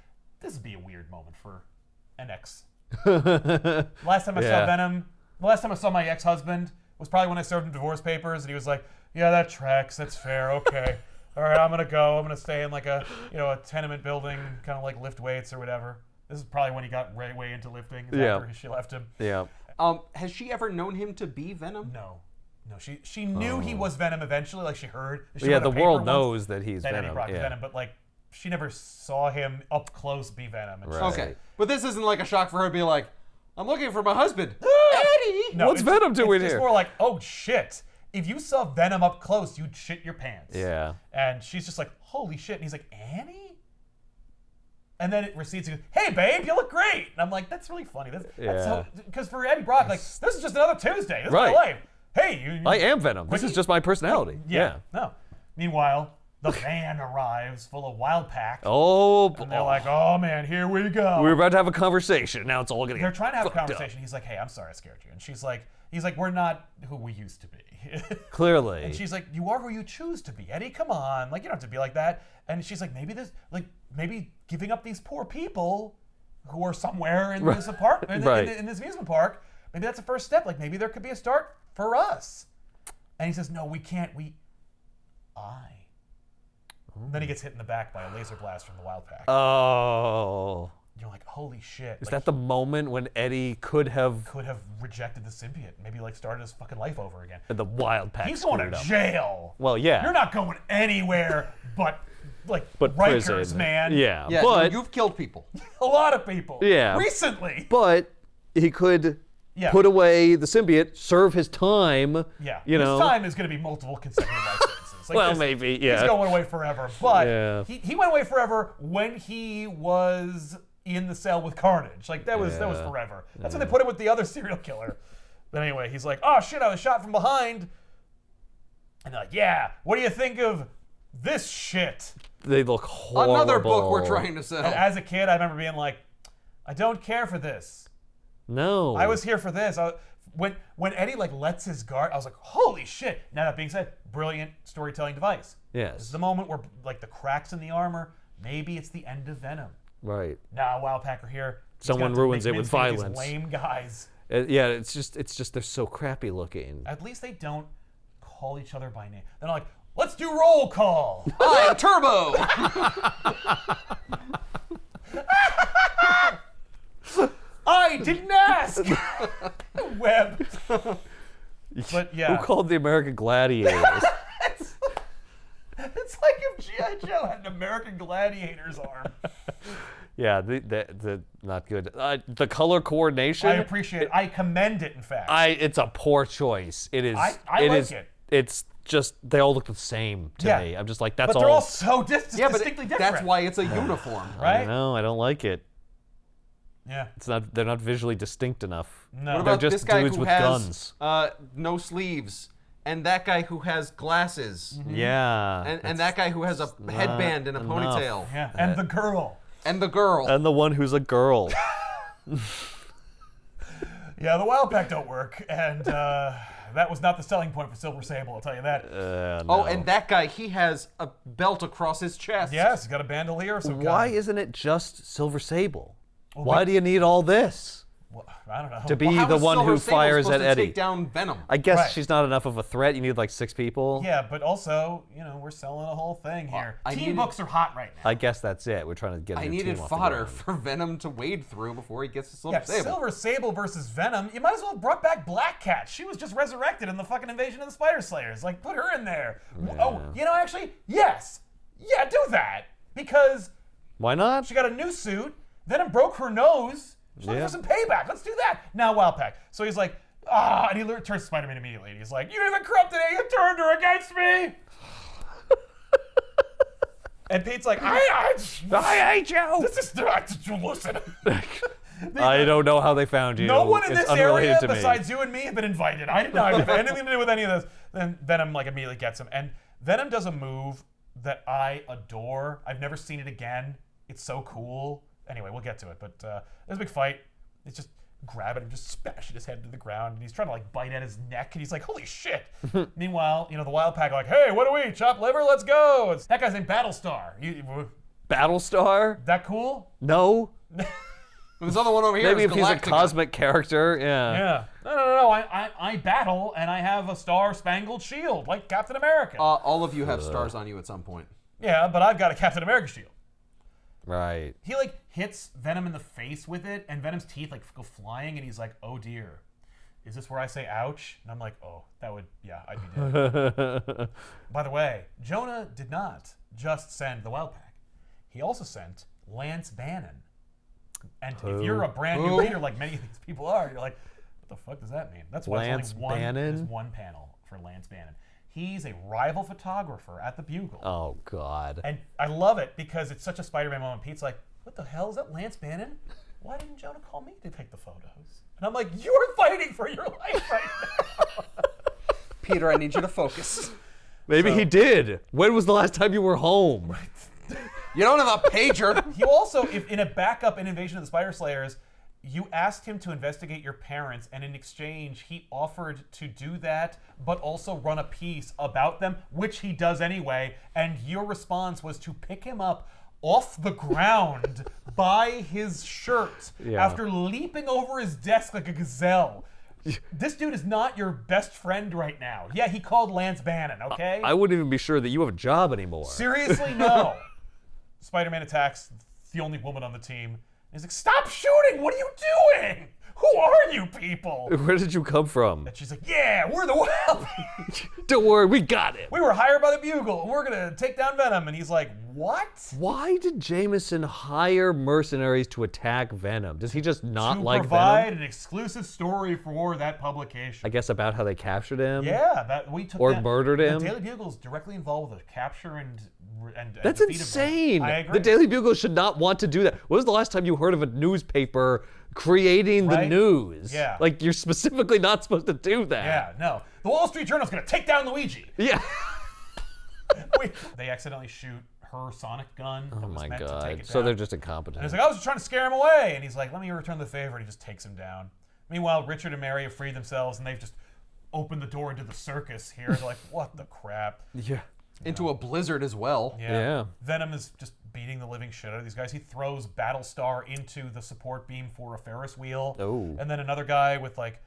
This would be a weird moment for an ex. Last time I saw Venom, the last time I saw my ex-husband was probably when I served him divorce papers, and he was like, "Yeah, that tracks. That's fair. Okay, all right, I'm gonna go. I'm gonna stay in like a a tenement building, kind of like lift weights or whatever." This is probably when he got way into lifting. After she left him. Yeah. Has she ever known him to be Venom? No, she knew he was Venom eventually. Like she heard. She Yeah, read a the paper world once knows that he's that Eddie Venom. Brock is Yeah. Venom, but like she never saw him up close be Venom. And Right. Okay. But this isn't like a shock for her to be like, I'm looking for my husband. Eddie! No, What's Venom doing It's here? more like, oh shit. If you saw Venom up close, you'd shit your pants. Yeah. And she's just like, holy shit. And he's like, Annie? And then it recedes and goes, hey babe, you look great. And I'm like, that's really funny. Yeah. Because for Eddie Brock, like, this is just another Tuesday. This is Right. my life. Hey, you I am Venom. This is Quickie? just my personality. Yeah. No. Meanwhile, the van arrives full of wild pack. Oh, And they're like, oh man, here we go. we were about to have a conversation. Now it's all gonna. They're get trying to have a fucked up. conversation. He's like, hey, I'm sorry I scared you. And he's like, we're not who we used to be. Clearly. And she's like, you are who you choose to be, Eddie. Come on, like you don't have to be like that. And she's like, maybe giving up these poor people who are somewhere in this apartment, in this amusement park. Maybe that's the first step. Like maybe there could be a start for us. And he says, no, we can't. And then he gets hit in the back by a laser blast from the wild pack. Oh. You're like, holy shit. Is that the moment when Eddie could have rejected the symbiote, maybe like started his fucking life over again? the wild pack? He's going screwed to up? jail. Well, yeah. You're not going anywhere but Rikers, prison. man. Yeah, Yeah, but you've killed people. A lot of people. Yeah. Recently. but he could Yeah. put away the symbiote, serve his time. Yeah. You know. His time is going to be multiple consecutive life sentences. Like Well, maybe, yeah. He's going away forever. But Yeah. he went away forever when he was in the cell with Carnage. Like that was forever. That's when they put him with the other serial killer. But anyway, he's like, oh shit, I was shot from behind. And they're like, yeah, what do you think of this shit? They look horrible. Another book we're trying to sell. And as a kid, I remember being like, I don't care for this. No. I was here for this. When Eddie lets his guard, I was like, holy shit. Now that being said, brilliant storytelling device. Yes. This is the moment where the cracks in the armor, maybe it's the end of Venom. Right. Now Wildpacker here. he's Someone got to ruins make it with mincemeat of these violence. Lame guys. Yeah, it's just they're so crappy looking. At least they don't call each other by name. They're not like, let's do roll call. I am Turbo! I didn't ask. Web. But yeah. Who called the American Gladiators? It's like if G.I. Joe had an American Gladiator's arm. Yeah, the not good. The color coordination. I appreciate it. I commend it, in fact. It's a poor choice. It is. I it like is, it. It's just they all look the same to me. I'm just like that's but all. they're all so Yeah, but distinctly different. that's why it's a uniform. Right? No, I don't like it. Yeah. It's not. They're not visually distinct enough. No. What They're about just this guy dudes who with has guns. No sleeves, and that guy who has glasses, Yeah. and that guy who has a headband and a enough. ponytail, Yeah. And the girl. and the girl. And the one who's a girl. Yeah, the Wild Pack don't work. And that was not the selling point for Silver Sable, I'll tell you that. No. Oh, and that guy, he has a belt across his chest. Yes, he's got a bandolier of some Why kind. isn't it just Silver Sable? Why do you need all this? Well, I don't know. To be How the is one Silver who Sable fires supposed at to Eddie. take down Venom? I guess Right. she's not enough of a threat. You need like 6 people. Yeah, but also, we're selling a whole thing here. I Team needed- books are hot right now. I guess that's it. We're trying to get a I new needed team off the fodder ground. for Venom to wade through before he gets to Silver Yeah, Sable. Silver Sable versus Venom. You might as well have brought back Black Cat. She was just resurrected in the fucking Invasion of the Spider Slayers. Like, put her in there. Oh, actually, yes. Yeah, do that. Because Why not? she got a new suit. Venom broke her nose. She's looking Yeah. for some payback. Let's do that. Now, Wild Pack. So he's like, and he turns to Spider-Man immediately. And he's like, you even corrupted it. You turned her against me. And Pete's like, I hate you. This is, listen. I don't know how they found you. No one in It's this unrelated area to me. besides you and me have been invited. I did not have anything to do with any of this. Then Venom immediately gets him. And Venom does a move that I adore. I've never seen it again. It's so cool. Anyway, we'll get to it. But there's a big fight. It's just grabbing him, just smashing his head into the ground. And he's trying to bite at his neck. And he's like, holy shit. Meanwhile, the Wild Pack are like, hey, what do we? Chop liver? Let's go. That guy's named Battlestar. Battlestar? That cool? No. There's another one over here. Maybe is if he's a Galactica. cosmic character, yeah. Yeah. No. I battle and I have a star-spangled shield like Captain America. All of you have stars on you at some point. Yeah, but I've got a Captain America shield. Right. He hits Venom in the face with it, and Venom's teeth go flying, and he's like, "Oh dear, is this where I say ouch?" And I'm like, "Oh, that would, yeah, I'd be dead." By the way, Jonah did not just send the Wild Pack; he also sent Lance Bannon. And if you're a brand new reader, like many of these people are, you're like, "What the fuck does that mean?" That's why Lance Bannon? There's one panel for Lance Bannon. He's a rival photographer at the Bugle. Oh, God. And I love it because it's such a Spider-Man moment. Pete's like, what the hell? Is that Lance Bannon? Why didn't Jonah call me to take the photos? And I'm like, you're fighting for your life right now. Peter, I need you to focus. Maybe he did. When was the last time you were home? You don't have a pager. He also, if in a backup in Invasion of the Spider Slayers, you asked him to investigate your parents, and in exchange, he offered to do that, but also run a piece about them, which he does anyway, and your response was to pick him up off the ground by his shirt after leaping over his desk like a gazelle. This dude is not your best friend right now. Yeah, he called Lance Bannon, okay? I wouldn't even be sure that you have a job anymore. Seriously, no. Spider-Man attacks the only woman on the team. He's like, stop shooting! What are you doing? Who are you people? Where did you come from? And she's like, yeah, we're the Wild. Don't worry, we got it. We were hired by the Bugle, and we're gonna take down Venom. And he's like, what? Why did Jameson hire mercenaries to attack Venom? Does he just not like To provide Venom? an exclusive story for that publication. I guess about how they captured him? Yeah, that we took Or that. murdered him? The Daily Bugle is directly involved with the capture and That's defeat of insane. Venom. I agree. The Daily Bugle should not want to do that. When was the last time you heard of a newspaper creating the Right? news? Yeah. Like, you're specifically not supposed to do that. Yeah, no. The Wall Street Journal's gonna take down Luigi. Yeah. They accidentally shoot her sonic gun. Oh my meant to take god. it So down. they're just incompetent. And he's like, I was just trying to scare him away. And he's like, let me return the favor. And he just takes him down. Meanwhile, Richard and Mary have freed themselves, and they've just opened the door into the circus here. They're like, what the crap? Yeah. Into a blizzard as well. Yeah. Venom is just beating the living shit out of these guys. He throws Battlestar into the support beam for a Ferris wheel. Oh. And then another guy with like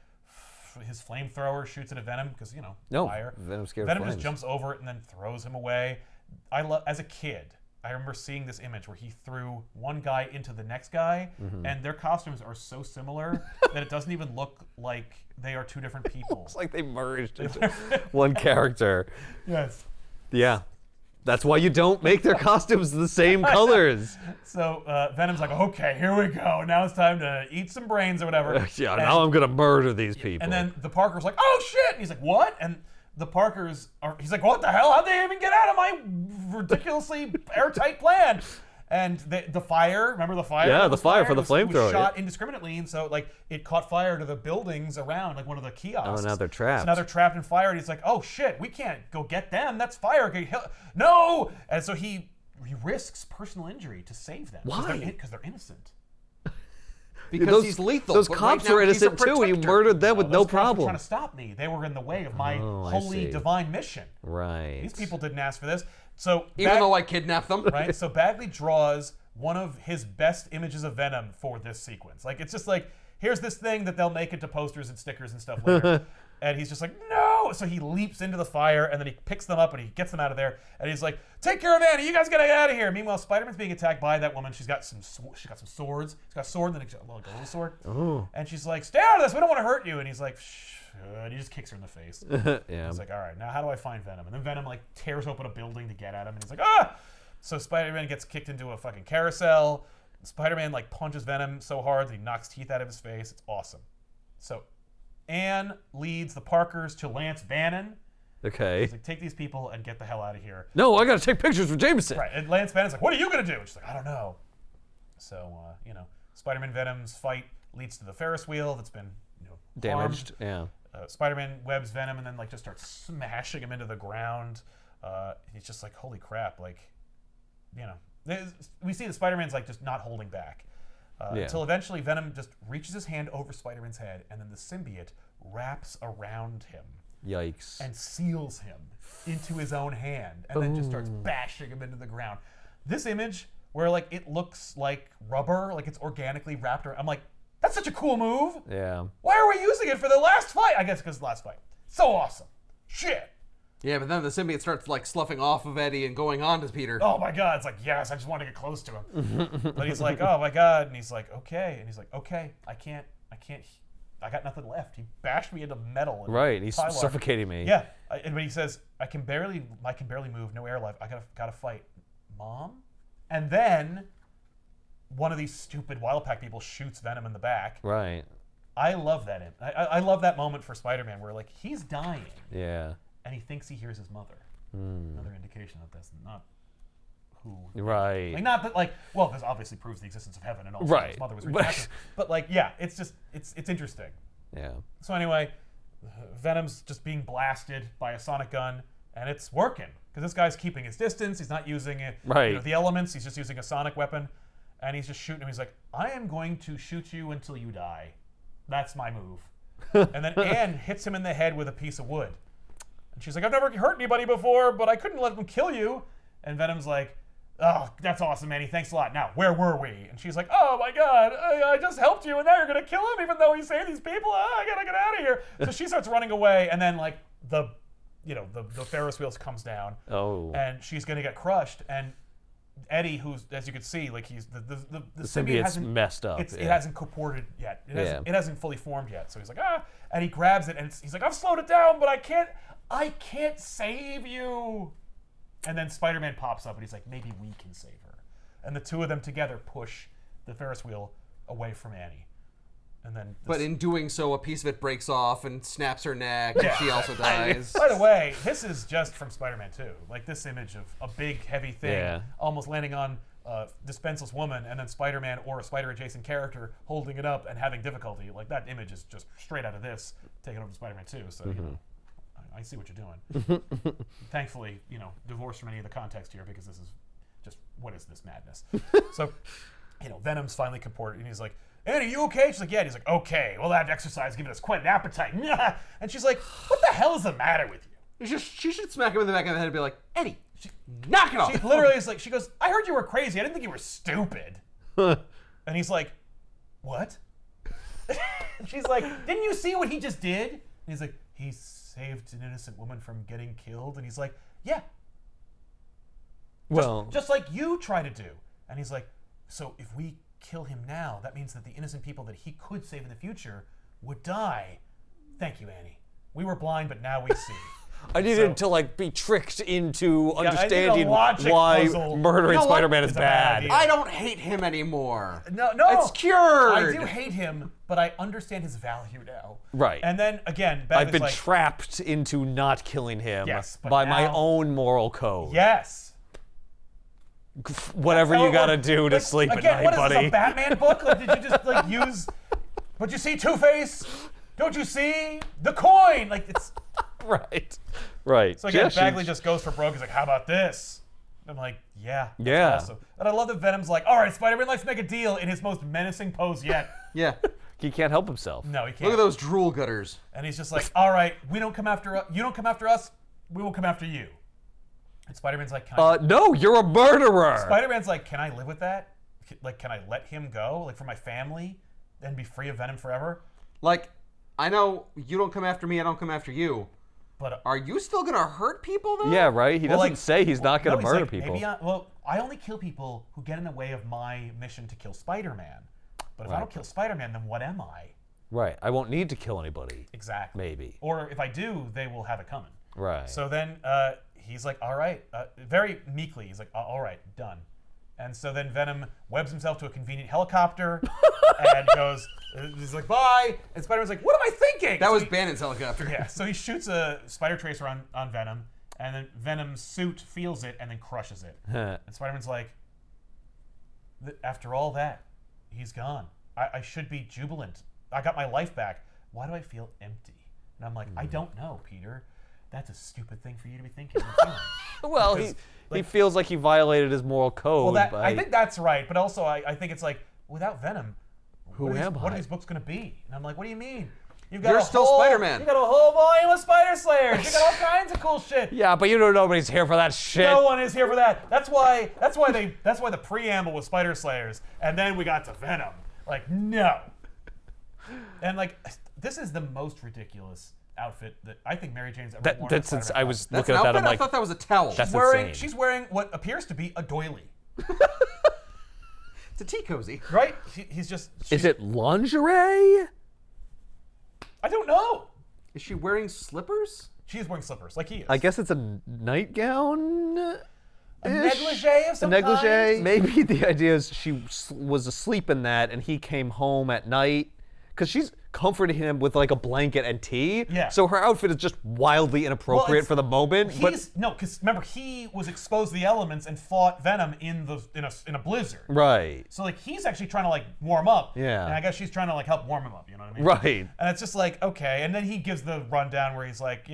his flamethrower shoots it at Venom because, fire. Venom's scared of Venom just flames. jumps over it and then throws him away. As a kid, I remember seeing this image where he threw one guy into the next guy, and their costumes are so similar that it doesn't even look like they are two different people. It's like they merged into one character. Yes. Yeah. That's why you don't make their costumes the same colors. So Venom's like, okay, here we go. Now it's time to eat some brains or whatever. Yeah, now I'm gonna murder these people. And then the Parker's like, oh shit! And he's like, what? And the Parkers he's like, what the hell? How'd they even get out of my ridiculously airtight plan? And the fire, remember the fire? Yeah, that the was fire for the It was flamethrower, shot yeah. indiscriminately, and so like it caught fire to the buildings around, like one of the kiosks. Oh, now they're trapped. So now they're trapped in fire, and he's like, oh shit, we can't go get them. That's fire. No! And so he risks personal injury to save them. Why? Because they're innocent. Because he's lethal. Those but cops right now are he's a innocent too. He protector. murdered them with Those no cops were problem. trying to stop me. They were in the way of my Oh, I holy see. divine mission. Right. These people didn't ask for this. So Even though I kidnapped them. right? So Bagley draws one of his best images of Venom for this sequence. Like, it's just like, here's this thing that they'll make into posters and stickers and stuff later. And he's just like, no! So he leaps into the fire, and then he picks them up, and he gets them out of there. And he's like, take care of Annie, you guys gotta get out of here. Meanwhile, Spider-Man's being attacked by that woman. She's got some swords. He's got a sword, and then he's got like a little sword. Oh. And she's like, stay out of this, we don't want to hurt you. And he's like, shh. And he just kicks her in the face. Yeah. He's like, all right, now how do I find Venom? And then Venom like tears open a building to get at him, and he's like, ah! So Spider-Man gets kicked into a fucking carousel. Spider-Man like punches Venom so hard that he knocks teeth out of his face. It's awesome. So Anne leads the Parkers to Lance Bannon. Okay. He's like, take these people and get the hell out of here. No, I gotta take pictures with Jameson. Right, and Lance Bannon's like, what are you gonna do? And she's like, I don't know. So, Spider-Man Venom's fight leads to the Ferris wheel that's been, Damaged. harmed. Yeah. Spider-Man webs Venom and then like just starts smashing him into the ground. He's just like, holy crap, like, we see that Spider-Man's like just not holding back. Until eventually Venom just reaches his hand over Spider-Man's head, and then the symbiote wraps around him Yikes. and seals him into his own hand, and then just starts bashing him into the ground. This image where like it looks like rubber, like it's organically wrapped around. I'm like, that's such a cool move. Yeah. Why are we using it for the last fight? I guess because the last fight. So awesome. Shit. Yeah, but then the symbiote starts like sloughing off of Eddie and going on to Peter. Oh my God. It's like, yes, I just want to get close to him. But he's like, oh my God. And he's like, okay. And he's like, okay, I got nothing left. He bashed me into metal. Right. He's Tyler. suffocating me. Yeah. But he says, I can barely move. No air life. I gotta fight. Mom? And then one of these stupid Wild Pack people shoots Venom in the back. Right. I love that. I love that moment for Spider-Man where like he's dying. Yeah. And he thinks he hears his mother. Another indication that that's not who. Right. Like, not that, like, well, this obviously proves the existence of heaven and also Right. his mother was rejected. But, like, yeah, it's just, it's interesting. Yeah. So, anyway, Venom's just being blasted by a sonic gun. And it's working because this guy's keeping his distance. He's not using it, Right. the elements. He's just using a sonic weapon, and he's just shooting him. He's like, I am going to shoot you until you die. That's my move. And then Anne hits him in the head with a piece of wood. And she's like, I've never hurt anybody before, but I couldn't let them kill you. And Venom's like, oh, that's awesome, Annie. Thanks a lot. Now, where were we? And she's like, oh my God, I just helped you, and now you're going to kill him even though he saved these people? I got to get out of here. So she starts running away, and then like the Ferris wheels comes down. Oh. And she's going to get crushed. And Eddie, who's, as you can see, like he's the symbiote symbiote's hasn't messed up. It hasn't corporated yet. It hasn't fully formed yet. So he's like, and he grabs it, and he's like, I've slowed it down, but I can't save you. And then Spider-Man pops up, and he's like, maybe we can save her. And the two of them together push the Ferris wheel away from Annie. And then, But in doing so, a piece of it breaks off and snaps her neck, and she also dies. By the way, this is just from Spider-Man 2. Like this image of a big, heavy thing almost landing on a defenseless woman, and then Spider-Man or a spider-adjacent character holding it up and having difficulty. Like that image is just straight out of this, taken over to Spider-Man 2. So, you know, I see what you're doing. Thankfully, divorced from any of the context here because this is just, what is this madness? So, Venom's finally comported, and he's like, Annie, you okay? She's like, yeah. And he's like, okay, well, that exercise given us quite an appetite. And she's like, what the hell is the matter with you? She should smack him in the back of the head and be like, Eddie, knock it off. She literally is like, she goes, I heard you were crazy. I didn't think you were stupid. And he's like, what? And she's like, didn't you see what he just did? And he's like, he saved an innocent woman from getting killed. And he's like, yeah. Just like you try to do. And he's like, so if we kill him now, that means that the innocent people that he could save in the future would die. Thank you, Annie. We were blind, but now we see. I needed to be tricked into understanding why murdering Spider-Man is It's a bad bad. idea. I don't hate him anymore. No. It's cured. I do hate him, but I understand his value now. Right. And then, again, I've been like, trapped into not killing him but by my now- own moral code. Yes. Whatever you gotta do to sleep at night, what buddy. Is this, a Batman book? Like, did you just use... But you see Two-Face? Don't you see the coin? Like, it's... Right. So again, Bagley just goes for broke. He's like, how about this? And I'm like, yeah. Yeah. Awesome. And I love that Venom's like, all right, Spider-Man, let's make a deal in his most menacing pose yet. Yeah. He can't help himself. No, he can't. Look at those drool gutters. And he's just like, all right, we don't come after you don't come after us, we will come after you. And Spider-Man's like, no, you're a murderer. Spider-Man's like, can I live with that? Like, can I let him go? Like, for my family? And be free of Venom forever? Like, I know you don't come after me, I don't come after you. But are you still gonna hurt people though? Yeah, right? He doesn't say he's not gonna murder like, people. Maybe I only kill people who get in the way of my mission to kill Spider-Man. But if I don't kill Spider-Man, then what am I? Right. I won't need to kill anybody. Exactly. Maybe. Or if I do, they will have it coming. Right. So then he's like, all right. Very meekly, he's like, all right, done. And so then Venom webs himself to a convenient helicopter and goes, he's like, bye. And Spider-Man's like, what am I thinking? That was Bannon's helicopter. Yeah, so he shoots a spider tracer on Venom, and then Venom's suit feels it and then crushes it. And Spider-Man's like, after all that, he's gone. I should be jubilant. I got my life back. Why do I feel empty? And I'm like, I don't know, Peter. That's a stupid thing for you to be thinking and feeling. Well, he feels like he violated his moral code. Well, I think that's right, but also I think it's like, without Venom, what are these books going to be? And I'm like, what do you mean? You're still Spider-Man. You got a whole volume of Spider Slayers. You got all kinds of cool shit. Yeah, but nobody's here for that shit. No one is here for that. That's why the preamble was Spider Slayers, and then we got to Venom. Like, no. And like, this is the most ridiculous outfit that I think Mary Jane's ever worn. That's since I was That's looking an at that. outfit? I'm like, I thought that was a towel. That's insane. She's wearing what appears to be a doily. It's a tea cozy. Right? Is it lingerie? I don't know. Is she wearing slippers? She is wearing slippers, like he is. I guess it's a nightgown. A negligee of some negligee. kind? Maybe the idea is she was asleep in that, and he came home at night because she's comforting him with like a blanket and tea. Yeah. So her outfit is just wildly inappropriate for the moment. Because remember he was exposed to the elements and fought Venom in a blizzard. Right. So like he's actually trying to like warm up. Yeah. And I guess she's trying to like help warm him up. You know what I mean? Right. And it's just like okay. And then he gives the rundown where he's like,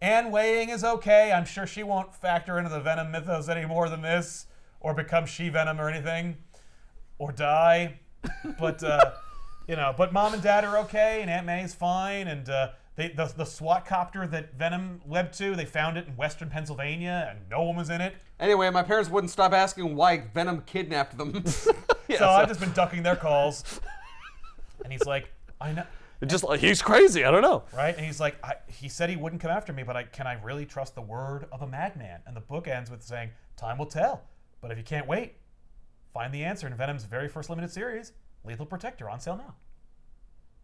Anne weighing is okay. I'm sure she won't factor into the Venom mythos any more than this, or become She-Venom or anything, or die. But but Mom and Dad are okay, and Aunt May's fine, and the SWAT copter that Venom webbed to, they found it in Western Pennsylvania, and no one was in it. Anyway, my parents wouldn't stop asking why Venom kidnapped them. So I've just been ducking their calls. And he's like, I know. Just like, he's crazy. I don't know. Right? And he's like, he said he wouldn't come after me, but can I really trust the word of a madman? And the book ends with saying, time will tell. But if you can't wait, find the answer in Venom's very first limited series, Lethal Protector, on sale now.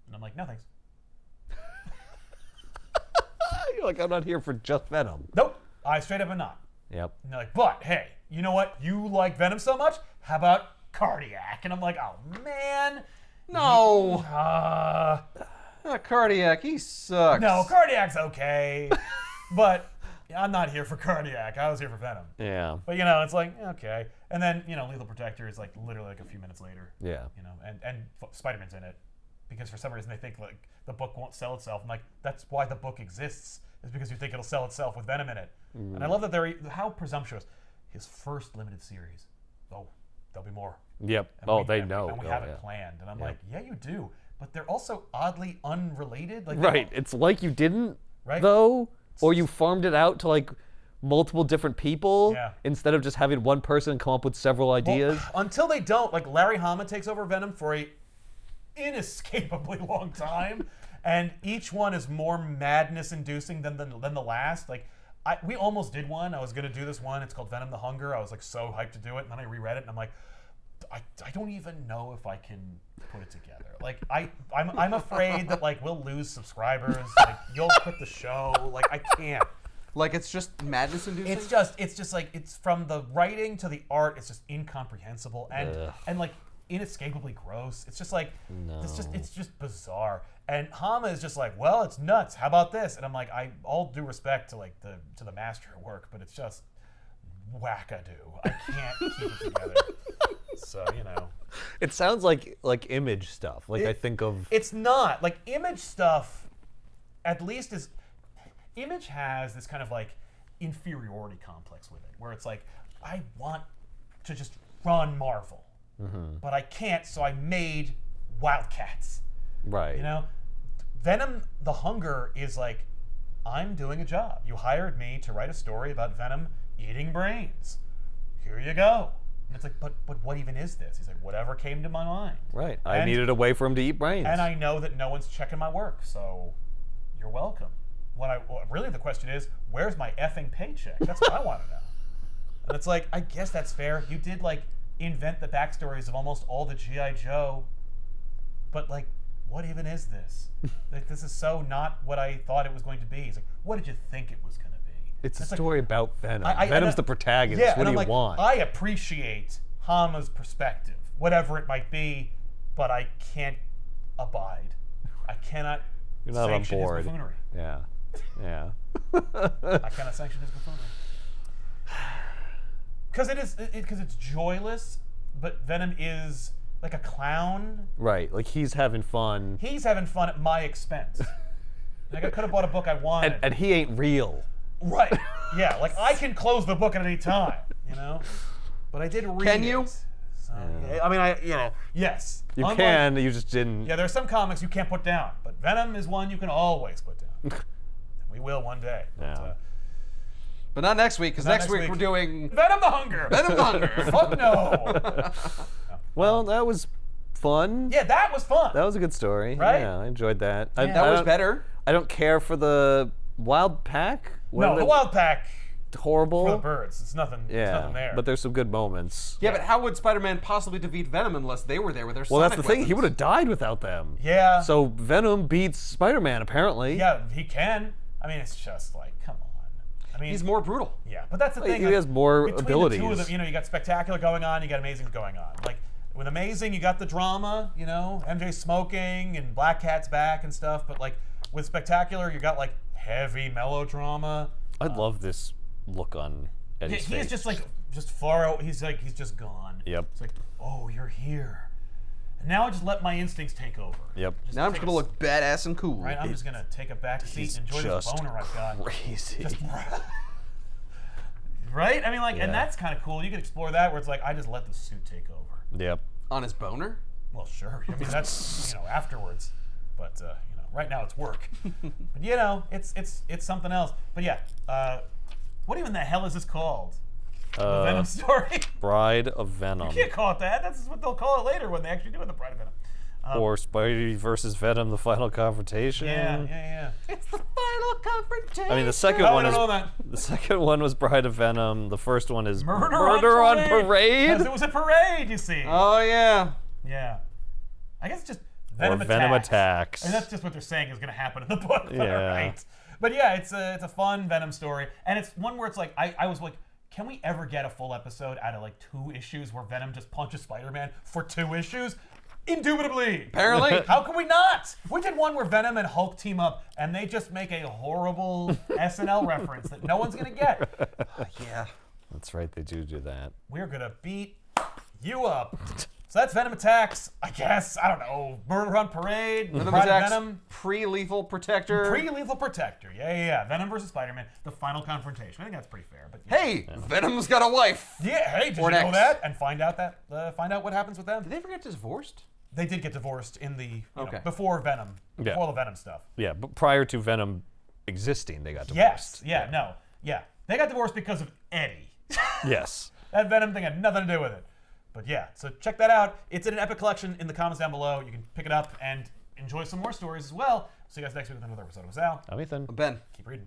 And I'm like, no thanks. You're like, I'm not here for just Venom. Nope. I straight up am not. Yep. And they're like, but hey, you know what? You like Venom so much? How about Cardiac? And I'm like, oh man. No. Cardiac, he sucks. No, Cardiac's okay. But I'm not here for Cardiac. I was here for Venom. Yeah. But it's like, okay. And then, Lethal Protector is like literally like a few minutes later. Yeah. And Spider-Man's in it. Because for some reason they think like the book won't sell itself. I'm like, that's why the book exists, is because you think it'll sell itself with Venom in it. And I love that how presumptuous. His first limited series. Oh, there'll be more. Yep. And they know. And we have it planned. And I'm like, yeah, you do. But they're also oddly unrelated. Like Right. It's like you didn't, Right? though, or you farmed it out to like multiple different people instead of just having one person come up with several ideas. Well, until they don't. Like Larry Hama takes over Venom for a inescapably long time, and each one is more madness-inducing than the last. Like, we almost did one. I was gonna do this one. It's called Venom: The Hunger. I was like so hyped to do it, and then I reread it, and I'm like, I don't even know if I can put it together. Like, I'm afraid that like we'll lose subscribers. Like, you'll quit the show. Like, I can't. Like, it's just madness-inducing? It's just like, it's from the writing to the art. It's just incomprehensible and like inescapably gross. It's just like it's just bizarre. And Hama is just like, well, it's nuts. How about this? And I'm like, all due respect to like the master at work, but it's just wackadoo. I can't keep it together. So It sounds like Image stuff. Like I think of. It's not like Image stuff. At least Image has this kind of like inferiority complex with it, where it's like, I want to just run Marvel. But I can't, so I made Wildcats. Right. Venom: The Hunger is like, I'm doing a job. You hired me to write a story about Venom eating brains. Here you go. And it's like, but what even is this? He's like, whatever came to my mind. Right. I needed a way for him to eat brains. And I know that no one's checking my work, so you're welcome. Really the question is, where's my effing paycheck? That's what I want to know. And it's like, I guess that's fair. You did like invent the backstories of almost all the G.I. Joe, but like, what even is this? Like, this is so not what I thought it was going to be. He's like, what did you think it was going to be? It's a story about Venom. I- Venom's the protagonist. Yeah, What do and you I'm like, want? I appreciate Hama's perspective, whatever it might be, but I can't abide. I cannot You're not on sanction his board. buffoonery. Yeah. I cannot sanction his buffoonery. Because it's joyless, but Venom is like a clown. Right. Like he's having fun. He's having fun at my expense. Like, I could have bought a book I wanted. And he ain't real. Right. Yeah, like I can close the book at any time, But I did read it. Can you? So, I mean, yes. You can, you just didn't. Yeah, there's some comics you can't put down, but Venom is one you can always put down. We will one day. Yeah. But not next week, because Not next next week week. we're doing Venom: The Hunger. Venom: The Hunger. Fuck no. Well, that was fun. Yeah, that was fun. That was a good story. Right? Yeah, I enjoyed that. Yeah. That was better. I don't care for the Wild Pack. No, the Wild Pack Horrible. for the birds. It's nothing. Yeah, It's nothing there. but there's some good moments. Yeah, but how would Spider-Man possibly defeat Venom unless they were there with their Well, that's sonic the thing. He weapons? would have died without them. Yeah. So Venom beats Spider-Man, apparently. Yeah, he can. I mean, it's just like, come on. I mean, He's more brutal. Yeah, but that's the thing. He like, has more between abilities. The two of them, you got Spectacular going on, you got Amazing going on. Like with Amazing, you got the drama, MJ smoking and Black Cat's back and stuff. But like with Spectacular, you got like heavy melodrama. I love this look on Eddie's face. He's just far out. He's just gone. Yep. It's like, oh, you're here. Now I just let my instincts take over. Yep. Now I'm just gonna look badass and cool. Right, I'm just gonna take a back seat He's and enjoy this just boner I've got. crazy. Right? I mean, like, Yeah. and that's kind of cool. You can explore that where it's like, I just let the suit take over. Yep. On his boner? Well, sure. I mean, that's, afterwards. But, right now it's work. But, it's something else. But, yeah, what even the hell is this called? The Venom story? Bride of Venom. You can't call it that. That's what they'll call it later when they actually do it, the Bride of Venom. Or Spidey versus Venom, the final confrontation. Yeah. It's the final confrontation. I mean, the second Oh, one I is don't know that. the second one was Bride of Venom. The first one is Murder on Because Parade. it was a parade, you see. Oh, yeah. Yeah. I guess it's just Or Venom Attacks. And that's just what they're saying is going to happen in the book. But Yeah. right. But yeah, it's a fun Venom story. And it's one where it's like, I was like, can we ever get a full episode out of like 2 issues where Venom just punches Spider-Man for 2 issues? Indubitably. Apparently. How can we not? We did one where Venom and Hulk team up and they just make a horrible SNL reference that no one's going to get. Yeah. That's right, they do that. We're going to beat you up. So that's Venom Attacks, I guess. I don't know. Murder on Parade. Venom Bride of attacks. Venom. Pre-lethal protector. Pre-lethal protector. Yeah. Venom versus Spider-Man. The final confrontation. I think that's pretty fair. But Hey, Venom's got a wife. yeah. Hey, did Or you an know ex. that? And find out what happens with them. Did they ever get divorced? They did get divorced in the Okay. before Venom. Yeah. Before the Venom stuff. Yeah, but prior to Venom existing, they got divorced. Yes. Yeah. No. Yeah. They got divorced because of Eddie. Yes. That Venom thing had nothing to do with it. But yeah, so check that out. It's in an Epic collection in the comments down below. You can pick it up and enjoy some more stories as well. See you guys next week with another episode of Sal. I'm Ethan. Ben. Keep reading.